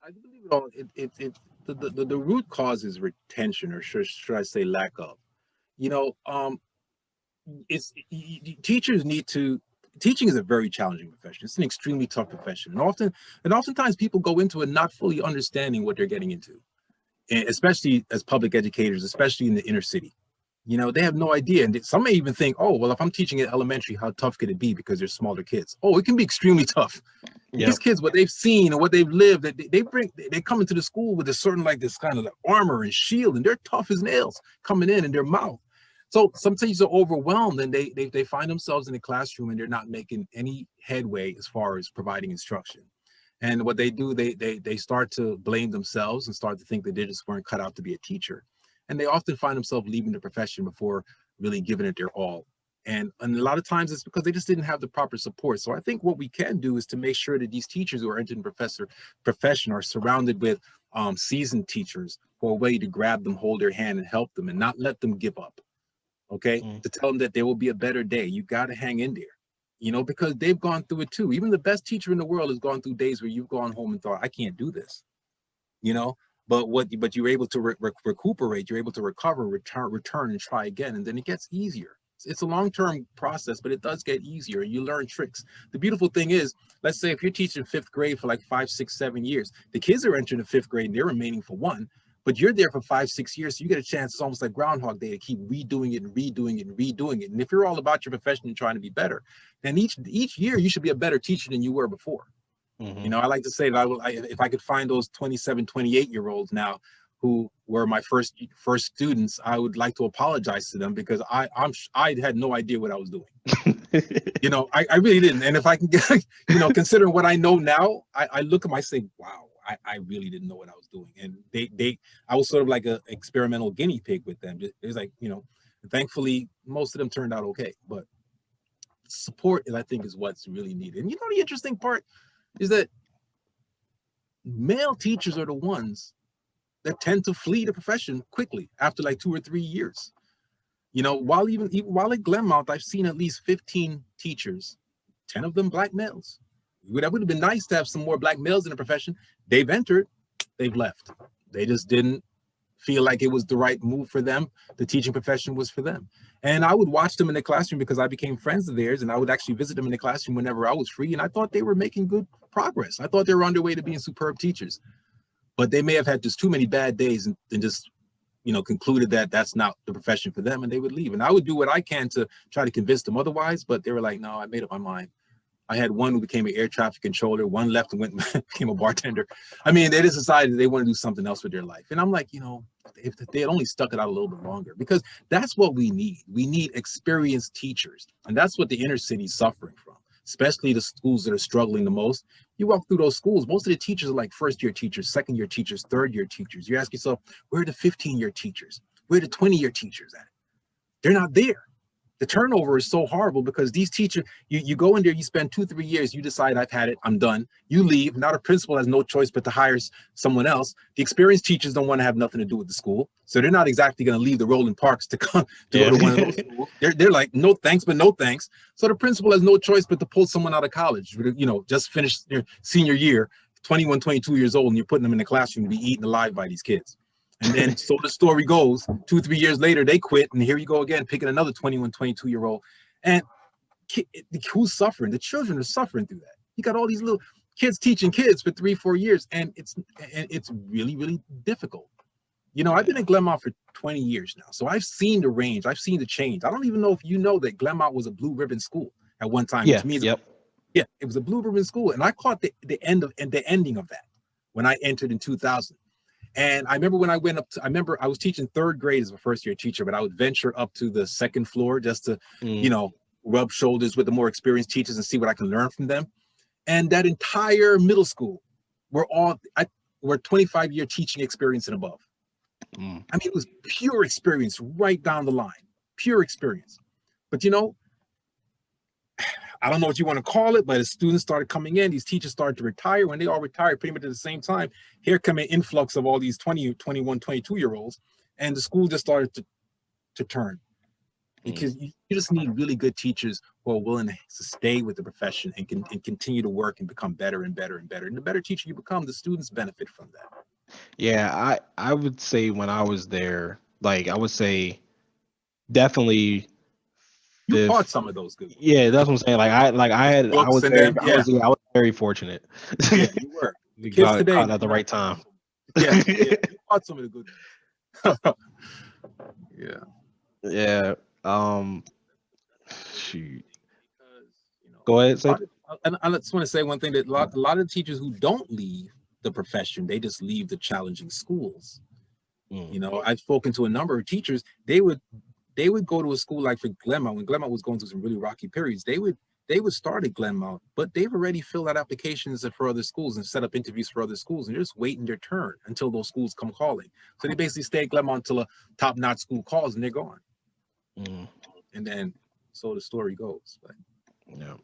I believe it all. The root cause is retention, or should I say lack of. Teachers need to. Teaching is a very challenging profession. It's an extremely tough profession, and oftentimes people go into it not fully understanding what they're getting into, and especially as public educators, especially in the inner city. They have no idea. And some may even think, oh, well, if I'm teaching at elementary, how tough could it be because they're smaller kids? Oh, it can be extremely tough. Yep. These kids, what they've seen and what they've lived, they come into the school with a certain, like, this kind of like armor and shield, and they're tough as nails coming in their mouth. So some teachers are overwhelmed, and they find themselves in the classroom and they're not making any headway as far as providing instruction. And what they do, they start to blame themselves and start to think that they just weren't cut out to be a teacher. And they often find themselves leaving the profession before really giving it their all. And a lot of times it's because they just didn't have the proper support. So I think what we can do is to make sure that these teachers who are entering the profession are surrounded with seasoned teachers who are ready to grab them, hold their hand, and help them, and not let them give up. Okay, to tell them that there will be a better day. You got to hang in there, because they've gone through it too. Even the best teacher in the world has gone through days where you've gone home and thought, I can't do this, But you're able to recuperate, you're able to recover, return, and try again, and then it gets easier. It's a long-term process, but it does get easier, and you learn tricks. The beautiful thing is, let's say if you're teaching fifth grade for like 5, 6, 7 years, the kids are entering the fifth grade and they're remaining for 1, but you're there for 5, 6 years, so you get a chance. It's almost like Groundhog Day to keep redoing it and redoing it and redoing it. And if you're all about your profession and trying to be better, then each year you should be a better teacher than you were before. I like to say that if I could find those 27, 28-year-olds now who were my first students, I would like to apologize to them, because I had no idea what I was doing. I really didn't. And if I can get, considering what I know now, I look at them, I say, wow, I really didn't know what I was doing. And I was sort of like an experimental guinea pig with them. It was like, thankfully most of them turned out okay. But support, I think, is what's really needed. And the interesting part is that male teachers are the ones that tend to flee the profession quickly after like 2 or 3 years. While at Glenmount, I've seen at least 15 teachers, 10 of them black males. That would have been nice to have some more black males in the profession. They've entered, they've left. They just didn't feel like it was the right move for them. The teaching profession was for them. And I would watch them in the classroom because I became friends of theirs, and I would actually visit them in the classroom whenever I was free. And I thought they were making good progress. I thought they were on their way to being superb teachers, but they may have had just too many bad days and just, concluded that that's not the profession for them, and they would leave. And I would do what I can to try to convince them otherwise, but they were like, no, I made up my mind. I had one who became an air traffic controller, one left and became a bartender. I mean, they just decided they want to do something else with their life. And I'm like, if they had only stuck it out a little bit longer, because that's what we need. We need experienced teachers. And that's what the inner city is suffering from, especially the schools that are struggling the most. You walk through those schools, most of the teachers are like first-year teachers, second-year teachers, third-year teachers. You ask yourself, where are the 15-year teachers? Where are the 20-year teachers at? They're not there. The turnover is so horrible because these teachers, you go in there, you spend 2, 3 years, you decide I've had it, I'm done. You leave. Now the principal has no choice but to hire someone else. The experienced teachers don't want to have nothing to do with the school. So they're not exactly going to leave the Rolling Parks to come to go to one of those schools. They're like, no thanks, but no thanks. So the principal has no choice but to pull someone out of college, just finished their senior year, 21, 22 years old, and you're putting them in the classroom to be eaten alive by these kids. And then so the story goes, 2-3 years later, they quit, and here you go again, picking another 21, 22-year-old. And who's suffering? The children are suffering through that. You got all these little kids teaching kids for 3-4 years, and it's really, really difficult. You know, I've been at Glenmount for 20 years now, so I've seen the range, I've seen the change. I don't even know if you know that Glenmount was a blue ribbon school at one time, which means it was a blue ribbon school, and I caught the ending of that when I entered in 2000. And I remember when I went up to, I was teaching 3rd grade as a first-year teacher, but I would venture up to the 2nd floor just to, you know, rub shoulders with the more experienced teachers and see what I can learn from them. And that entire middle school were 25-year teaching experience and above. I mean, it was pure experience right down the line, pure experience. But, you know, I don't know what you want to call it, but as students started coming in, these teachers started to retire. When they all retired pretty much at the same time, here come an influx of all these 20, 21, 22-year-olds, and the school just started to turn. Because you just need really good teachers who are willing to stay with the profession and continue to work and become better and better and better. And the better teacher you become, the students benefit from that. Yeah, I would say when I was there, like I would say definitely you caught some of those good ones. Yeah, that's what I'm saying. I was very fortunate. Yeah, you were. The kids today caught at the right time. Yeah, you caught some of the good ones. Yeah. Shoot. Go ahead. Say. I just want to say one thing, that a lot of teachers who don't leave the profession, they just leave the challenging schools. You know, I've spoken to a number of teachers. They would go to a school like for Glenmount, when Glenmount was going through some really rocky periods. They would start at Glenmount, but they've already filled out applications for other schools and set up interviews for other schools, and they're just waiting their turn until those schools come calling. So they basically stay at Glenmount until a top-notch school calls, and they're gone. And then so the story goes. But yeah.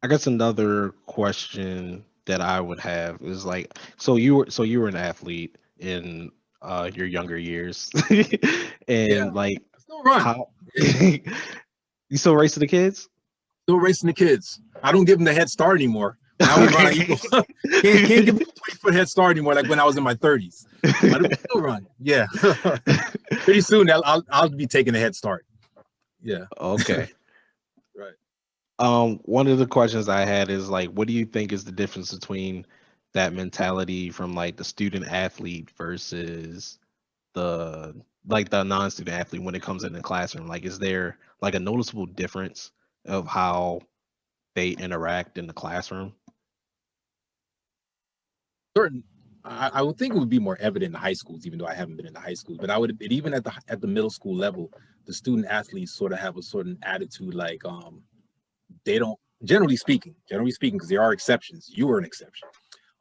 I guess another question that I would have is like, so you were an athlete in your younger years, and like, still run. How you still racing the kids? Still racing the kids. I don't give them the head start anymore. Now we run. Can't give them a 20-foot head start anymore, like when I was in my 30s. But we still run. Yeah. Pretty soon I'll be taking a head start. Yeah. Okay. Right. One of the questions I had is like, what do you think is the difference between that mentality from like the student athlete versus the non-student athlete when it comes in the classroom? Like, is there like a noticeable difference of how they interact in the classroom? Certain, I would think it would be more evident in high schools, even though I haven't been in the high schools. But even at the middle school level, the student athletes sort of have a certain attitude, like they don't, generally speaking, because there are exceptions. You were an exception.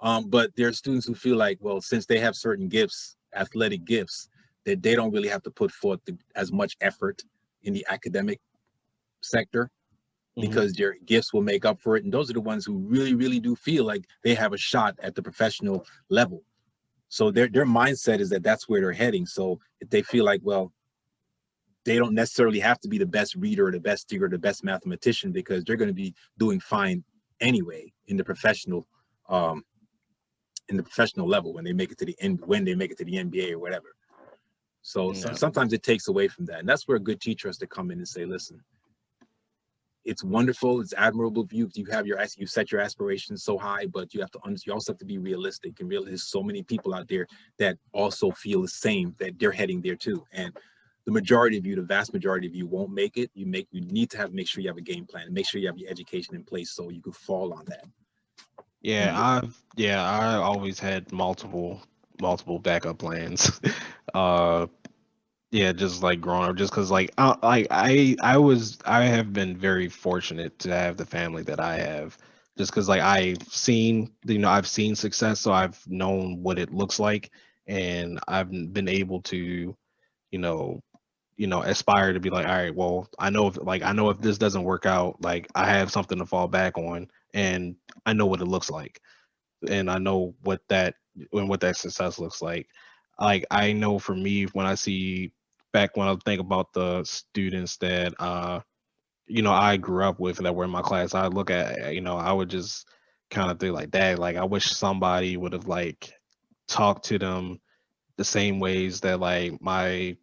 But there are students who feel like, well, since they have certain gifts, athletic gifts, that they don't really have to put forth as much effort in the academic sector, because their gifts will make up for it. And those are the ones who really, really do feel like they have a shot at the professional level. So their mindset is that that's where they're heading. So if they feel like, well, they don't necessarily have to be the best reader or the best thinker or the best mathematician, because they're going to be doing fine anyway in the professional level when they make it to the NBA or whatever. So sometimes it takes away from that. And that's where a good teacher has to come in and say, listen, it's wonderful, it's admirable of you. You set your aspirations so high, but you also have to be realistic and realize there's so many people out there that also feel the same, that they're heading there too. And the vast majority of you won't make it. You need to make sure you have a game plan and make sure you have your education in place so you could fall on that. I always had multiple backup plans. Just like growing up, just because like I have been very fortunate to have the family that I have, just because like I've seen success, so I've known what it looks like, and I've been able to aspire to be like, all right, well, I know if this doesn't work out, like I have something to fall back on, and I know what it looks like, and I know what that success looks like. Like I know for me, when I think about the students that I grew up with that were in my class, I look at, I would just kind of think like, dang, like I wish somebody would have like talked to them the same ways that like my,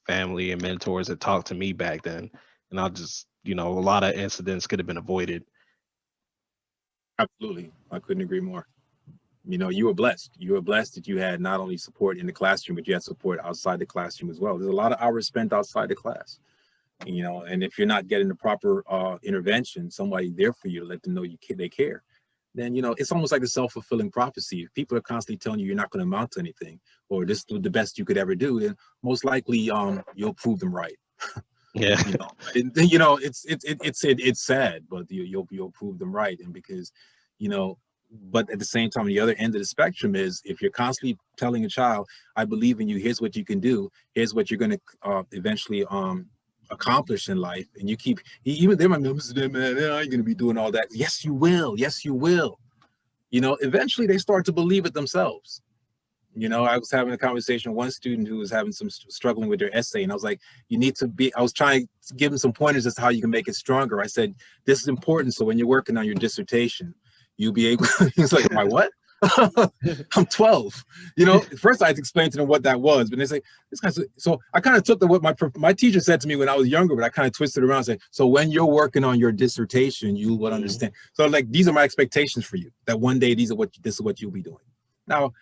family and mentors had talked to me back then. And I'll just, a lot of incidents could have been avoided. Absolutely. I couldn't agree more. You were blessed. You were blessed that you had not only support in the classroom, but you had support outside the classroom as well. There's a lot of hours spent outside the class, and if you're not getting the proper intervention, somebody there for you to let them know they care, then, it's almost like a self-fulfilling prophecy. If people are constantly telling you you're not going to amount to anything, or this is the best you could ever do, then most likely you'll prove them right. Yeah. It's sad, but you'll prove them right. And because, but at the same time, the other end of the spectrum is if you're constantly telling a child, I believe in you, here's what you can do, here's what you're going to eventually accomplish in life, and you keep, even they might be, man, I ain't going to be doing all that. Yes, you will. Yes, you will. Eventually they start to believe it themselves. I was having a conversation with one student who was having some struggling with their essay, and I was like, I was trying to give him some pointers as to how you can make it stronger. I said, this is important, so when you're working on your dissertation, you'll be able, he's like, my what? I'm 12. First I had to explain to them what that was, but they say, this guy's, so I kind of took what my teacher said to me when I was younger, but I kind of twisted around and said, so when you're working on your dissertation, you will understand. So like, these are my expectations for you, that one day this is what you'll be doing. Now,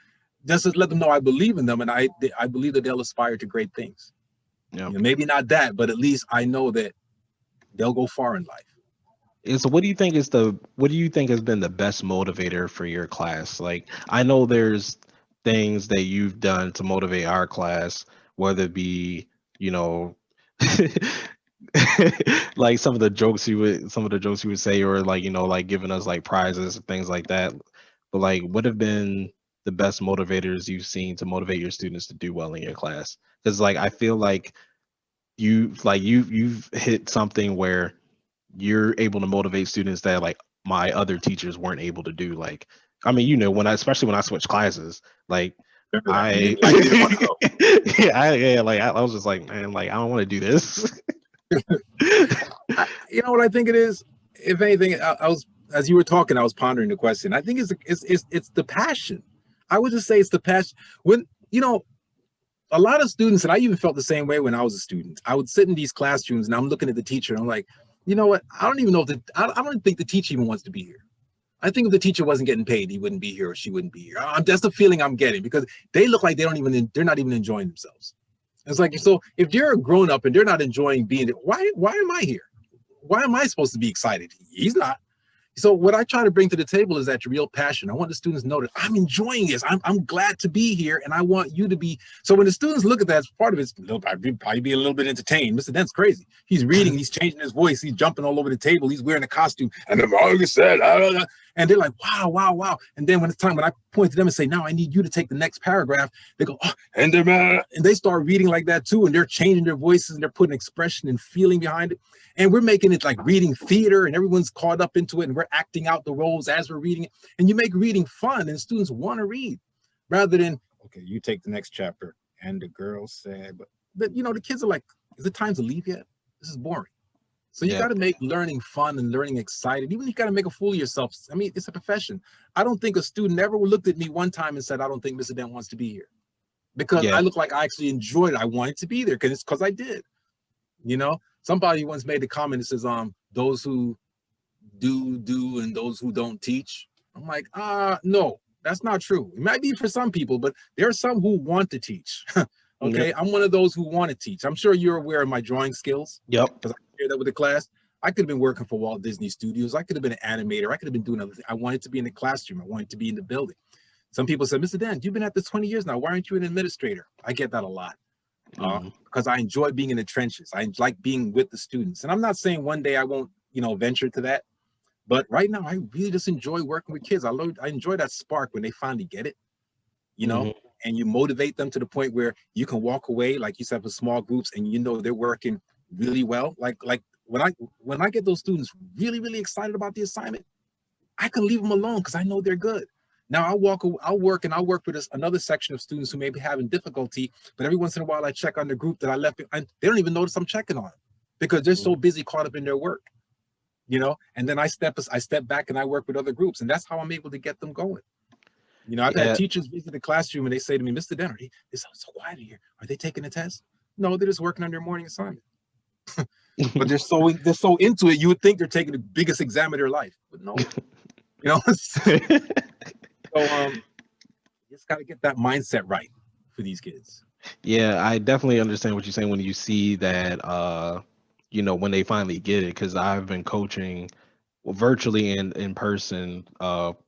just to let them know I believe in them, and I believe that they'll aspire to great things. Yeah. Maybe not that, but at least I know that they'll go far in life. And so what do you think has been the best motivator for your class? Like, I know there's things that you've done to motivate our class, whether it be, like some of the jokes you would say, or like, like giving us like prizes and things like that. But like, what have been the best motivators you've seen to motivate your students to do well in your class? Because like, I feel like you've hit something where you're able to motivate students that like my other teachers weren't able to do. Like, I mean, especially when I switched classes, like I was just like, man, like I don't want to do this. You know what I think it is? If anything, I was, as you were talking, I was pondering the question. I think it's the passion. I would just say it's the passion. When, a lot of students, and I even felt the same way when I was a student, I would sit in these classrooms and I'm looking at the teacher and I'm like, you know what? I don't even know if I don't think the teacher even wants to be here. I think if the teacher wasn't getting paid, he wouldn't be here or she wouldn't be here. That's the feeling I'm getting, because they look like they're not even enjoying themselves. It's like, so if you're a grown up and they're not enjoying being there, why am I here? Why am I supposed to be excited? He's not. So what I try to bring to the table is that real passion. I want the students to know that I'm enjoying this. I'm glad to be here, and I want you to be. So when the students look at that, part of it's probably be a little bit entertained. Mr. Dent's crazy. He's reading, he's changing his voice, he's jumping all over the table, he's wearing a costume, and I'm always said, and they're like, wow, wow, wow. And then when I point to them and say, now I need you to take the next paragraph, they go, oh, and they start reading like that too, and they're changing their voices and they're putting expression and feeling behind it. And we're making it like reading theater, and everyone's caught up into it, and we're acting out the roles as we're reading it. And you make reading fun, and students want to read, rather than, okay, you take the next chapter. And the girl said, but the kids are like, is it time to leave yet? This is boring. So you got to make learning fun and learning exciting. Even if you got to make a fool of yourself. I mean, it's a profession. I don't think a student ever looked at me one time and said, I don't think Mr. Dent wants to be here, because I look like I actually enjoyed it. I wanted to be there because I did. Somebody once made the comment that says, those who do and those who don't teach. I'm like, no, that's not true. It might be for some people, but there are some who want to teach. Okay, yep. I'm one of those who want to teach. I'm sure you're aware of my drawing skills. Yep. Because I shared that with the class. I could have been working for Walt Disney Studios. I could have been an animator. I could have been doing other things. I wanted to be in the classroom. I wanted to be in the building. Some people said, Mr. Dent, you've been at this 20 years now. Why aren't you an administrator? I get that a lot. Because I enjoy being in the trenches. I like being with the students. And I'm not saying one day I won't, venture to that. But right now, I really just enjoy working with kids. I enjoy that spark when they finally get it, and you motivate them to the point where you can walk away, like you said, for small groups, and they're working really well. Like when I get those students really, really excited about the assignment, I can leave them alone because I know they're good. Now I'll work with another section of students who may be having difficulty, but every once in a while I check on the group that I left. They don't even notice I'm checking on them. because they're so busy caught up in their work, you know. And then I step back and I work with other groups, and that's how I'm able to get them going. You know, I've had teachers visit the classroom and they say to me, "Mr. Dent, it's so quiet here. Are they taking a test?" No, they're just working on their morning assignment. But they're so into it, you would think they're taking the biggest exam of their life, but no, you know. So just got to get that mindset right for these kids. Yeah, I definitely understand what you're saying when you see that, you know, when they finally get it, because I've been coaching virtually and in person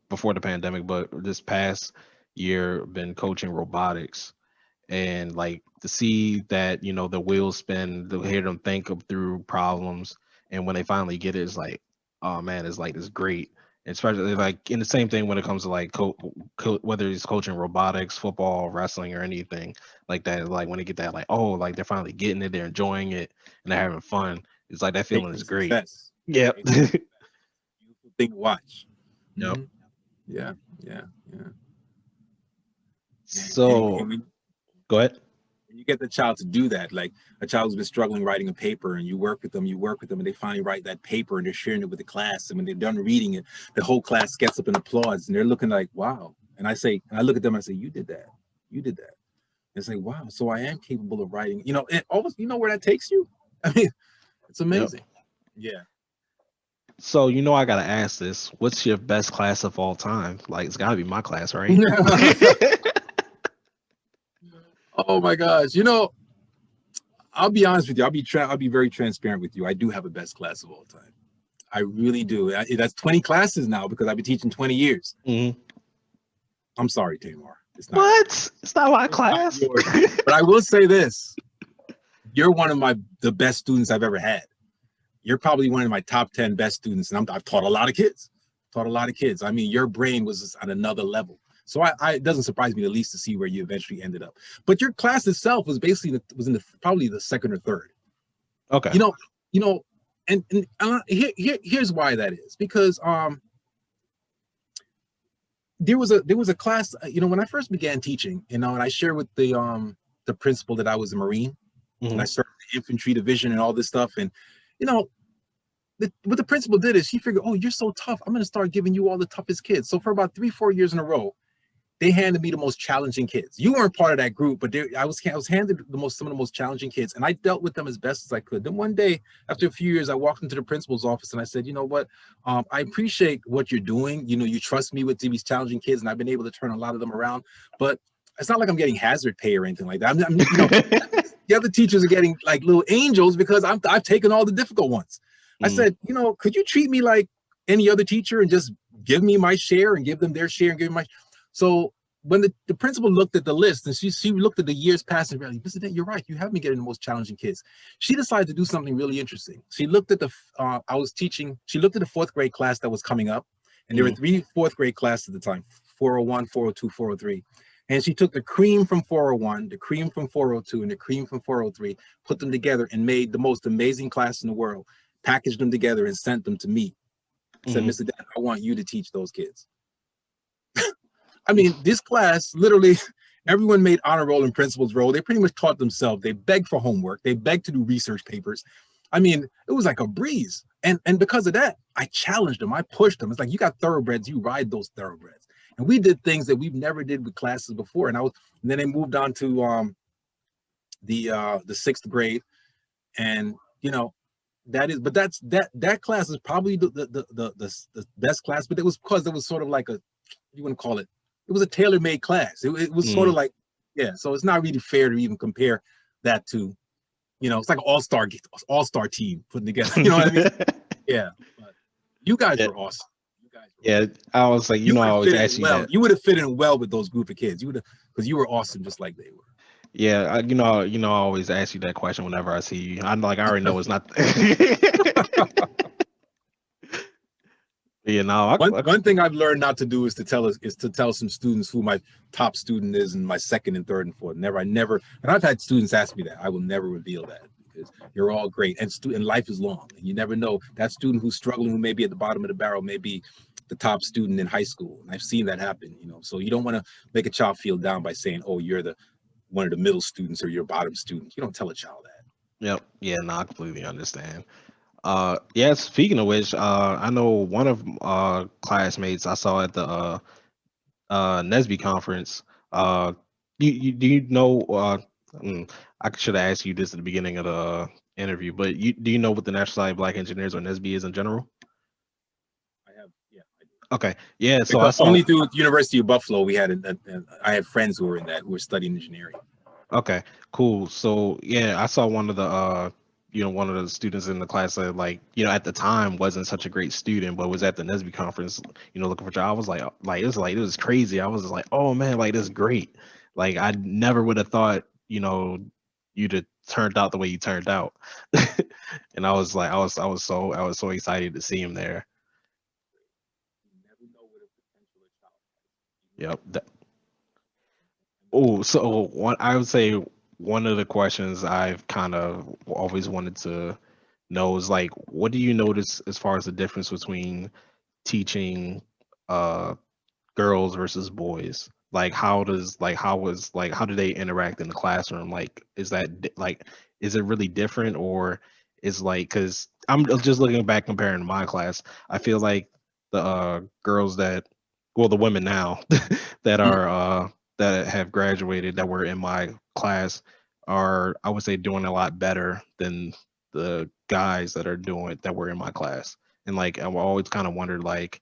before the pandemic, but this past year been coaching robotics, and like to see that, you know, the wheels spin, to hear them think of through problems, and when they finally get it, it's like, oh man, it's like it's great. Especially like in the same thing when it comes to like whether it's coaching robotics, football, wrestling, or anything like that. Like when they get that, like, oh, like they're finally getting it, they're enjoying it, and they're having fun. It's like that feeling is great. Success. Yeah. Beautiful thing to watch. Yep. Yeah. So go ahead. You get the child to do that, like a child who's been struggling writing a paper, and you work with them, and they finally write that paper and they're sharing it with the class. And when they're done reading it, the whole class gets up and applauds, and they're looking like, wow. And I look at them and I say, you did that. And they say, wow, so I am capable of writing, you know. And almost, you know where that takes you? I mean, it's amazing. Yep. Yeah. So, you know, I gotta ask this: what's your best class of all time? Like, it's gotta be my class, right? Oh my gosh! You know, I'll be honest with you. I'll be very transparent with you. I do have a best class of all time. I really do. That's 20 classes now because I've been teaching 20 years. Mm-hmm. I'm sorry, Tamar. It's not. What? It's not my class. But I will say this: you're one of the best students I've ever had. You're probably one of my top 10 best students, and I've taught a lot of kids. I mean, your brain was on another level. So it doesn't surprise me the least to see where you eventually ended up. But your class itself was basically probably the second or third. Okay. You know, and here's why that is, because there was a class, you know, when I first began teaching, you know, and I shared with the principal that I was a Marine, and I started the infantry division and all this stuff, and you know, what the principal did is she figured, oh, you're so tough, I'm going to start giving you all the toughest kids. So for about 3-4 years in a row, they handed me the most challenging kids. You weren't part of that group, but I was handed some of the most challenging kids, and I dealt with them as best as I could. Then one day, after a few years, I walked into the principal's office and I said, you know what? I appreciate what you're doing. You know, you trust me with these challenging kids, and I've been able to turn a lot of them around. But it's not like I'm getting hazard pay or anything like that. You know, the other teachers are getting like little angels because I've taken all the difficult ones. I said, you know, could you treat me like any other teacher and just give me my share and give them their share and give me my. So when the principal looked at the list and she looked at the years past and realized, Mr. Dent, you're right, you have been getting the most challenging kids. She decided to do something really interesting. She looked at she looked at the 4th grade class that was coming up, and there were 3 4th grade classes at the time, 401, 402, 403. And she took the cream from 401, the cream from 402, and the cream from 403, put them together and made the most amazing class in the world, packaged them together and sent them to me. Said, Mr. Dent, I want you to teach those kids. I mean, this class, literally, everyone made honor roll and principal's roll. They pretty much taught themselves. They begged for homework. They begged to do research papers. I mean, it was like a breeze. And because of that, I challenged them. I pushed them. It's like, you got thoroughbreds, you ride those thoroughbreds. And we did things that we've never did with classes before. And then they moved on to the 6th grade. And, you know, that class is probably the best class, but it was because it was sort of like you wouldn't call it, it was a tailor-made class. It was sort of like, yeah, so it's not really fair to even compare that to, you know, it's like an all-star team putting together, you know what I mean? Yeah, but you guys were awesome. Yeah, I was like, I always ask you that. You would have fit in well with those group of kids. You would have, because you were awesome just like they were. Yeah, I always ask you that question whenever I see you. I'm like, I already know it's not. You know, one thing I've learned not to do is to tell some students who my top student is and my second and third and fourth. And I've had students ask me that. I will never reveal that because you're all great, and life is long, and you never know. That student who's struggling, who may be at the bottom of the barrel, may be the top student in high school, and I've seen that happen. You know, so you don't want to make a child feel down by saying, "Oh, you're one of the middle students or you're a bottom student." You don't tell a child that. Yep. Yeah, no, I completely understand. Yeah, speaking of which, I know one of classmates I saw at the NSBE conference. Do you know mm, I should have asked you this at the beginning of the interview, but do you know what the National Society of Black Engineers or NSBE is in general? I have, yeah, I do. Okay. Yeah, so I Because saw only through the University of Buffalo, we had I have friends who were in that, who were studying engineering. okay, cool. So yeah, I saw one of the one of the students in the class that like, at the time wasn't such a great student, but was at the NSBE conference, looking for job. I was like it was crazy. I was just like, oh man, like this is great. Like I never would have thought, you'd have turned out the way you turned out. And I was like, I was so excited to see him there. You never know what a potential a child has. Yep. Oh, so one I would say one of the questions I've kind of always wanted to know is like, what do you notice as far as the difference between teaching uh girls versus boys? Like how do they interact in the classroom? Like is it really different, or is like, because I'm just looking back comparing to my class, I feel like the girls that, well, the women now that Mm. are that have graduated that were in my class are, I would say, doing a lot better than the guys that were in my class. And like I've always kind of wondered, like,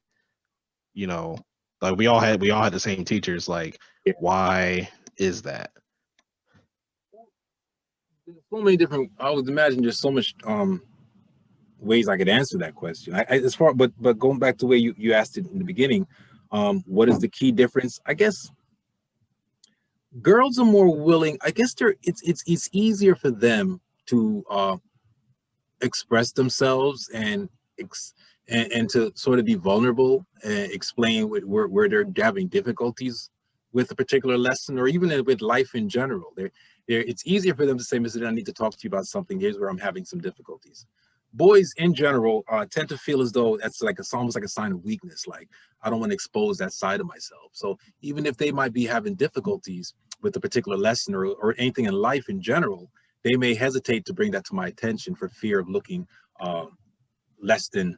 you know, like we all had the same teachers. Like, Yeah. why is that? There's so many different. I would imagine there's so much ways I could answer that question. As far, but going back to where you asked it in the beginning, what is the key difference? I guess girls are more willing. I guess it's easier for them to express themselves and to sort of be vulnerable and explain where they're having difficulties with a particular lesson, or even with life in general. It's easier for them to say, Mr. I need to talk to you about something. Here's where I'm having some difficulties. Boys in general tend to feel as though that's like it's almost like a sign of weakness. Like, I don't want to expose that side of myself. So even if they might be having difficulties with a particular lesson, or anything in life in general, they may hesitate to bring that to my attention for fear of looking um, less than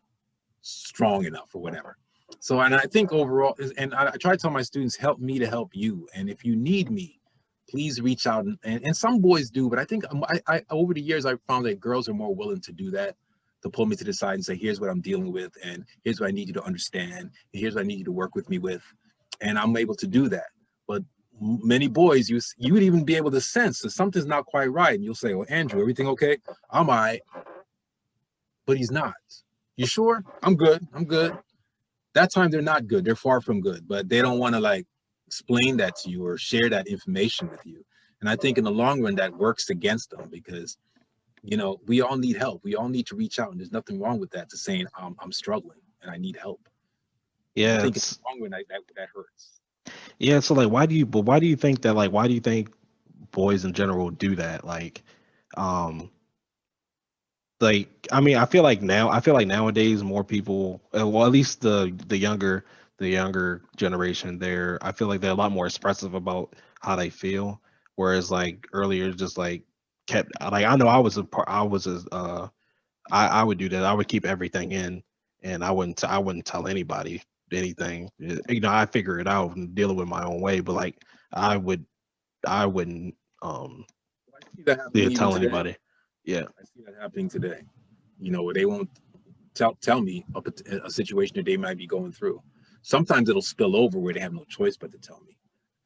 strong enough or whatever. So, and I think overall, and I try to tell my students, help me to help you. And if you need me, please reach out. And some boys do, but I think I over the years, I've found that girls are more willing to do that, to pull me to the side and say, here's what I'm dealing with, and here's what I need you to understand, and here's what I need you to work with me with. And I'm able to do that. But many boys, you would even be able to sense that something's not quite right. And you'll say, well, Andrew, everything okay? I'm all right. But he's not. You sure? I'm good. I'm good. That time they're not good. They're far from good, but they don't want to like explain that to you or share that information with you. And I think in the long run that works against them, because we all need help. We all need to reach out, and there's nothing wrong with that, to saying I'm struggling and I need help. And I Yeah, think in it's the long run that hurts. yeah. So like, why do you think that? Like, why do you think boys in general do that? Um, I mean, I feel like nowadays more people, well, at least the younger generation, I feel like they're a lot more expressive about how they feel, whereas like earlier, just like kept, like, I know I was a part, I was a I would do that. I would keep everything in, and I wouldn't tell anybody anything. I figure it out and deal with my own way. But like I would I wouldn't I see that happening even tell today. anybody. Yeah. I see that happening today. Where they won't tell me a situation that they might be going through. Sometimes it'll spill over where they have no choice but to tell me.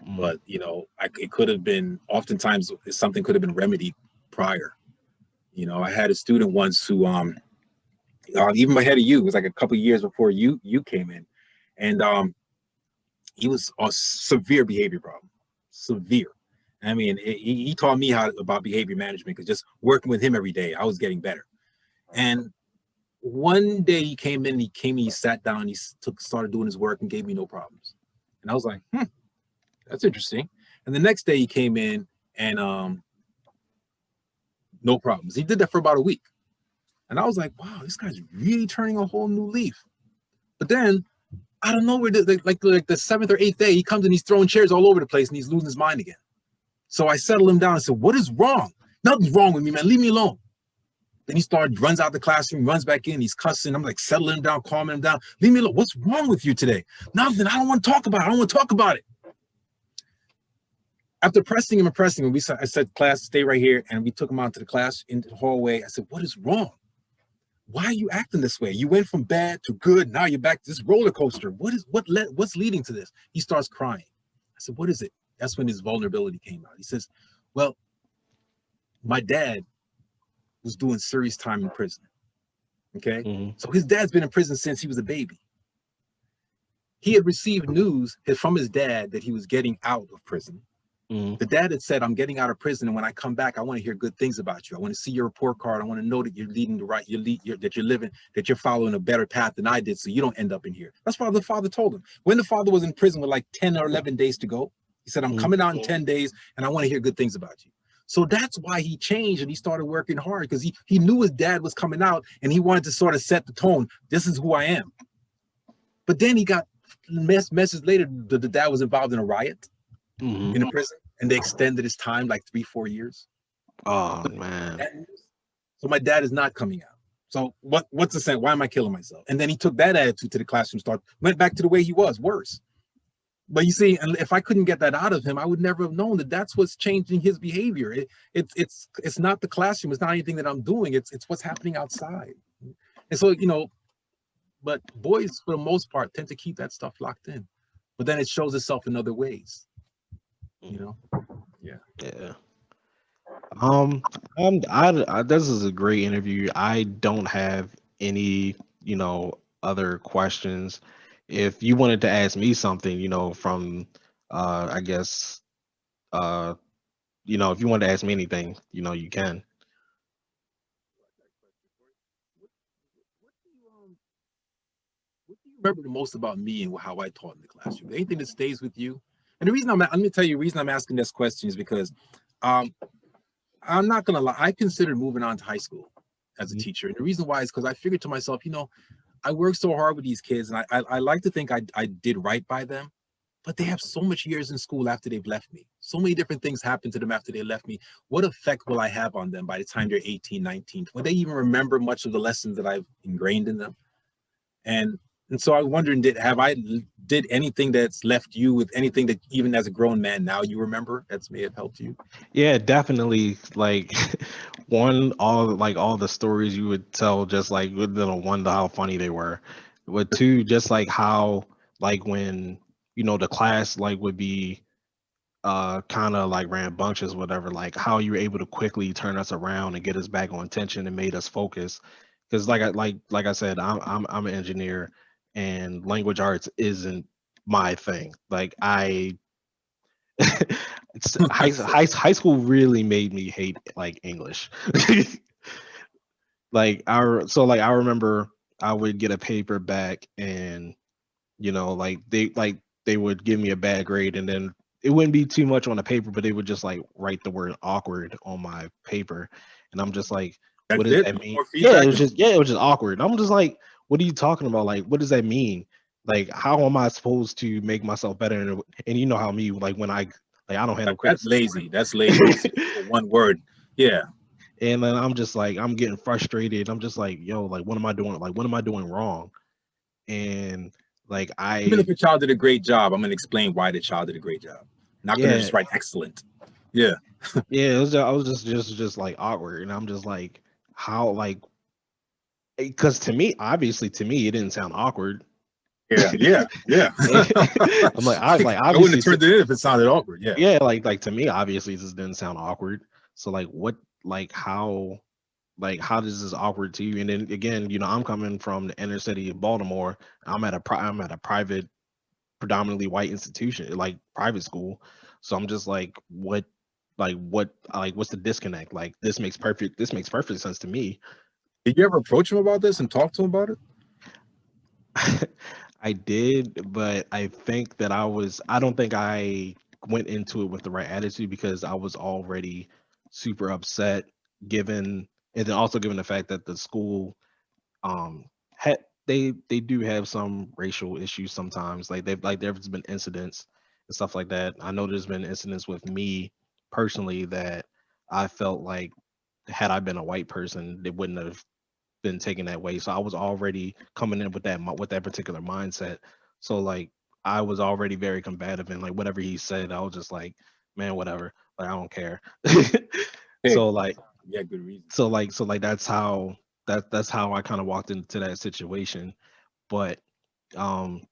Mm, But it could have been. Oftentimes, something could have been remedied prior. I had a student once who even ahead of you, it was like a couple of years before you came in, and he was a severe behavior problem, severe. I mean, he taught me about behavior management, because just working with him every day, I was getting better. And one day he sat down, started doing his work and gave me no problems. And I was like, that's interesting. And the next day he came in and no problems. He did that for about a week. And I was like, wow, this guy's really turning a whole new leaf. But then I don't know where like the seventh or eighth day, he comes and he's throwing chairs all over the place and he's losing his mind again. So I settled him down and said, what is wrong? Nothing's wrong with me, man. Leave me alone. Then he runs out the classroom, runs back in. He's cussing. I'm like, settling him down, calming him down. Leave me alone. What's wrong with you today? Nothing. I don't want to talk about it. I don't want to talk about it. After pressing him and pressing him, I said, class, stay right here. And we took him out to the class into the hallway. I said, what is wrong? Why are you acting this way? You went from bad to good. Now you're back to this roller coaster. What's leading to this? He starts crying. I said, what is it? That's when his vulnerability came out. He says, well, my dad was doing serious time in prison. Okay. Mm-hmm. So his dad's been in prison since he was a baby. He had received news from his dad that he was getting out of prison. Mm-hmm. The dad had said, I'm getting out of prison, and when I come back, I want to hear good things about you. I want to see your report card. I want to know that you're leading the right, that you're living, that you're following a better path than I did, so you don't end up in here. That's what the father told him. When the father was in prison with like 10 or 11 days to go, he said, I'm coming out in 10 days, and I want to hear good things about you. So that's why he changed and he started working hard, because he knew his dad was coming out and he wanted to sort of set the tone. This is who I am. But then he got messages later that the dad was involved in a riot in a prison, and they extended his time like 3-4 years. Oh, man. So my dad is not coming out. So what's the sense? Why am I killing myself? And then he took that attitude to the classroom, went back to the way he was, worse. But you see, and if I couldn't get that out of him, I would never have known that that's what's changing his behavior. It's not the classroom. It's not anything that I'm doing. It's what's happening outside. And so, but boys, for the most part, tend to keep that stuff locked in. But then it shows itself in other ways. Yeah. Yeah. This is a great interview. I don't have any, other questions. If you wanted to ask me something, from, I guess, if you wanted to ask me anything, you can. What do you remember the most about me and how I taught in the classroom? Anything that stays with you? And the reason let me tell you, the reason I'm asking this question is because I'm not gonna lie, I considered moving on to high school as a teacher. And the reason why is because I figured to myself, I worked so hard with these kids, and I like to think I did right by them, but they have so much years in school after they've left me. So many different things happen to them after they left me. What effect will I have on them by the time they're 18, 19? Will they even remember much of the lessons that I've ingrained in them? And so I was wondering, did anything that's left you with anything that even as a grown man now you remember that's may have helped you? Yeah, definitely. Like all the stories you would tell, just like wonder how funny they were. But two, just like how when the class would be kind of rambunctious, whatever, how you were able to quickly turn us around and get us back on tension and made us focus. Because like I said, I'm an engineer, and language arts isn't my thing. High school really made me hate English. I remember I would get a paper back, and they would give me a bad grade, and then it wouldn't be too much on the paper, but they would just write the word awkward on my paper, and I'm just like, what does that mean? Yeah, it was just awkward. And I'm just like, what are you talking about? What does that mean? How am I supposed to make myself better? And you know how me, when I don't handle criticism. That's lazy. One word. Yeah. And then I'm just I'm getting frustrated. I'm just yo, what am I doing? What am I doing wrong? And even if a child did a great job, I'm gonna explain why the child did a great job. Not gonna just write excellent. Yeah. Yeah, I was just awkward, and I'm just how because to me, obviously to me, it didn't sound awkward. Yeah. I'm obviously I wouldn't have turned it in if it sounded awkward. Yeah. Yeah, to me, obviously this didn't sound awkward. So how does this awkward to you? And then again, I'm coming from the inner city of Baltimore. I'm at a private, predominantly white institution, private school. So I'm just what's the disconnect? This makes perfect sense to me. Did you ever approach him about this and talk to him about it? I did, but I think that I don't think I went into it with the right attitude, because I was already super upset, and then also given the fact that the school they do have some racial issues sometimes. There's been incidents and stuff like that. I know there's been incidents with me personally that I felt like had I been a white person, it wouldn't have been taken that way. So I was already coming in with that particular mindset. So like I was already very combative, and like whatever he said, I was just like, man, whatever. Like I don't care. Hey, so like yeah, good reason. so like that's how I kind of walked into that situation. But um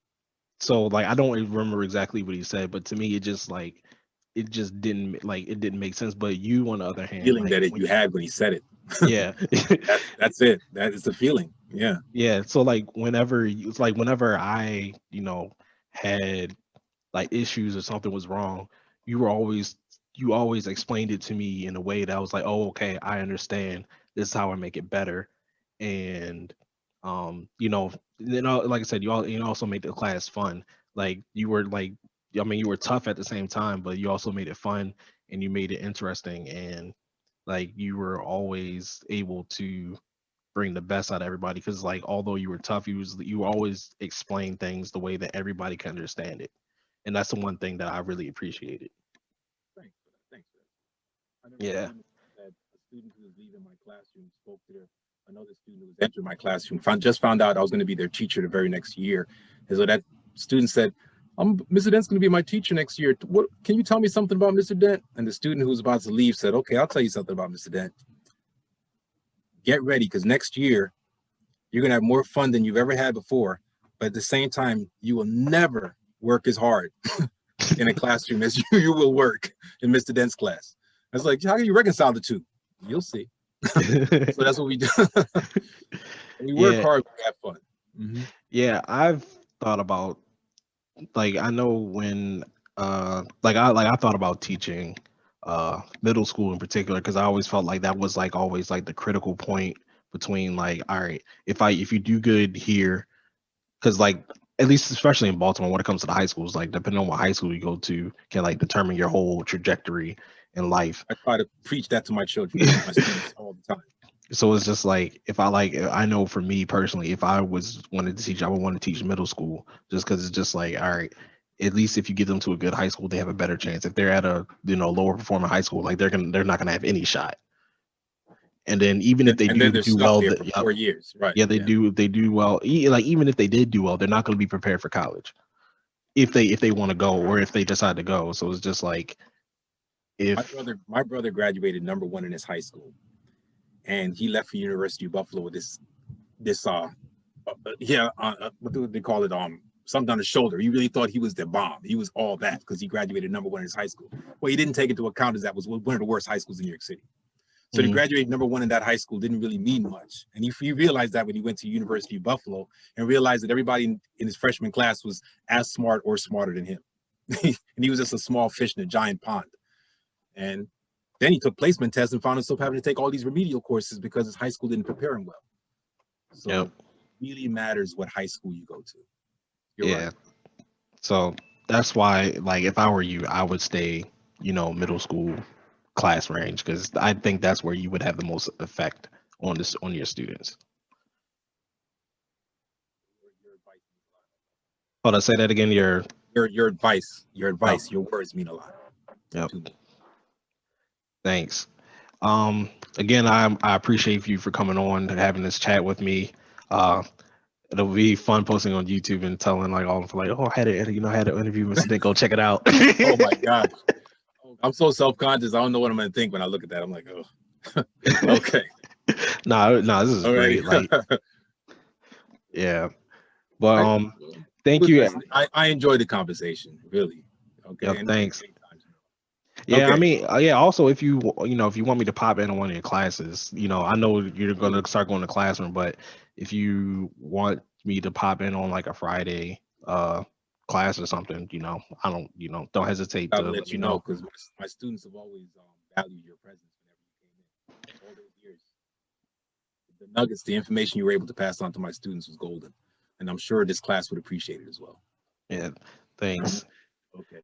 so like I don't remember exactly what he said, but to me it didn't make sense. But you on the other hand, Feeling like that when you had when he said it. yeah. That's it. That is the feeling. Yeah. Yeah, so like whenever I, had like issues or something was wrong, you were always you always explained it to me in a way that was like, "Oh, okay, I understand. This is how I make it better." And like I said, you also made the class fun. Like you were like I mean, you were tough at the same time, but you also made it fun and you made it interesting, and like you were always able to bring the best out of everybody because like although you were tough, you always explain things the way that everybody can understand it, and that's the one thing that I really appreciated. Thanks for that. Thanks for that. I never Yeah. forget that a student who was leaving my classroom spoke to another student who was entering my classroom. Just found out I was going to be their teacher the very next year, and so that student said, Mr. Dent's going to be my teacher next year. What can you tell me something about Mr. Dent?" And the student who was about to leave said, "Okay, I'll tell you something about Mr. Dent. Get ready, because next year you're going to have more fun than you've ever had before. But at the same time, you will never work as hard in a classroom as you will work in Mr. Dent's class." I was like, how can you reconcile the two? You'll see. So that's what we do. We work Yeah, hard, we have fun. Mm-hmm. yeah, I've thought about like I know when I thought about teaching middle school in particular because I always felt like that was like always like the critical point between like all right, if you do good here, because like at least especially in Baltimore when it comes to the high schools, like depending on what high school you go to can like determine your whole trajectory in life. I try to preach that to my children, my students, all the time. So it's just like I know for me personally, if I was wanted to teach, I would want to teach middle school just because it's just like, all right, at least if you get them to a good high school, they have a better chance. If they're at a lower performing high school, like they're not gonna have any shot. And then even if they And then do they're do stuck well, there for 4 years. Right. yeah, Yeah. they do well. Like even if they did do well, they're not gonna be prepared for college if they want to go or if they decide to go. So it's just like My if brother, my brother graduated #1 in his high school, and he left for University of Buffalo with this what do they call it, something on his shoulder. He really thought he was the bomb. He was all that because he graduated #1 in his high school. What he didn't take into account is that was one of the worst high schools in New York City. So to mm, graduate #1 in that high school didn't really mean much, and he realized that when he went to University of Buffalo and realized that everybody in his freshman class was as smart or smarter than him. And he was just a small fish in a giant pond. And then he took placement tests and found himself having to take all these remedial courses because his high school didn't prepare him well. So yep, it really matters what high school you go to. You're right. yeah. So that's why, like, if I were you, I would stay, middle school class range because I think that's where you would have the most effect on your students. Your advice means a lot. Hold on, say that again. Your Oh, advice, your words mean a lot yep. to me. Thanks. Again, I appreciate you for coming on and having this chat with me. Uh, it'll be fun posting on YouTube and telling like all of like, oh, I had an interview with Mr. Dent. Go check it out. Oh my gosh. I'm so self-conscious. I don't know what I'm gonna think when I look at that. I'm like, oh, okay. No, this is Alrighty. great. Like, yeah. But I, it thank was you. nice. I enjoyed the conversation, really. Okay. Yep, thanks. Anytime. Yeah, I Okay. mean, yeah. Also, if you want me to pop into one of your classes, I know you're gonna start going to classroom, but if you want me to pop in on like a Friday class or something, don't hesitate I'll to let let me you know know. because my students have always valued your presence whenever you came in. All those years, the nuggets, the information you were able to pass on to my students was golden, and I'm sure this class would appreciate it as well. Yeah, thanks. Okay.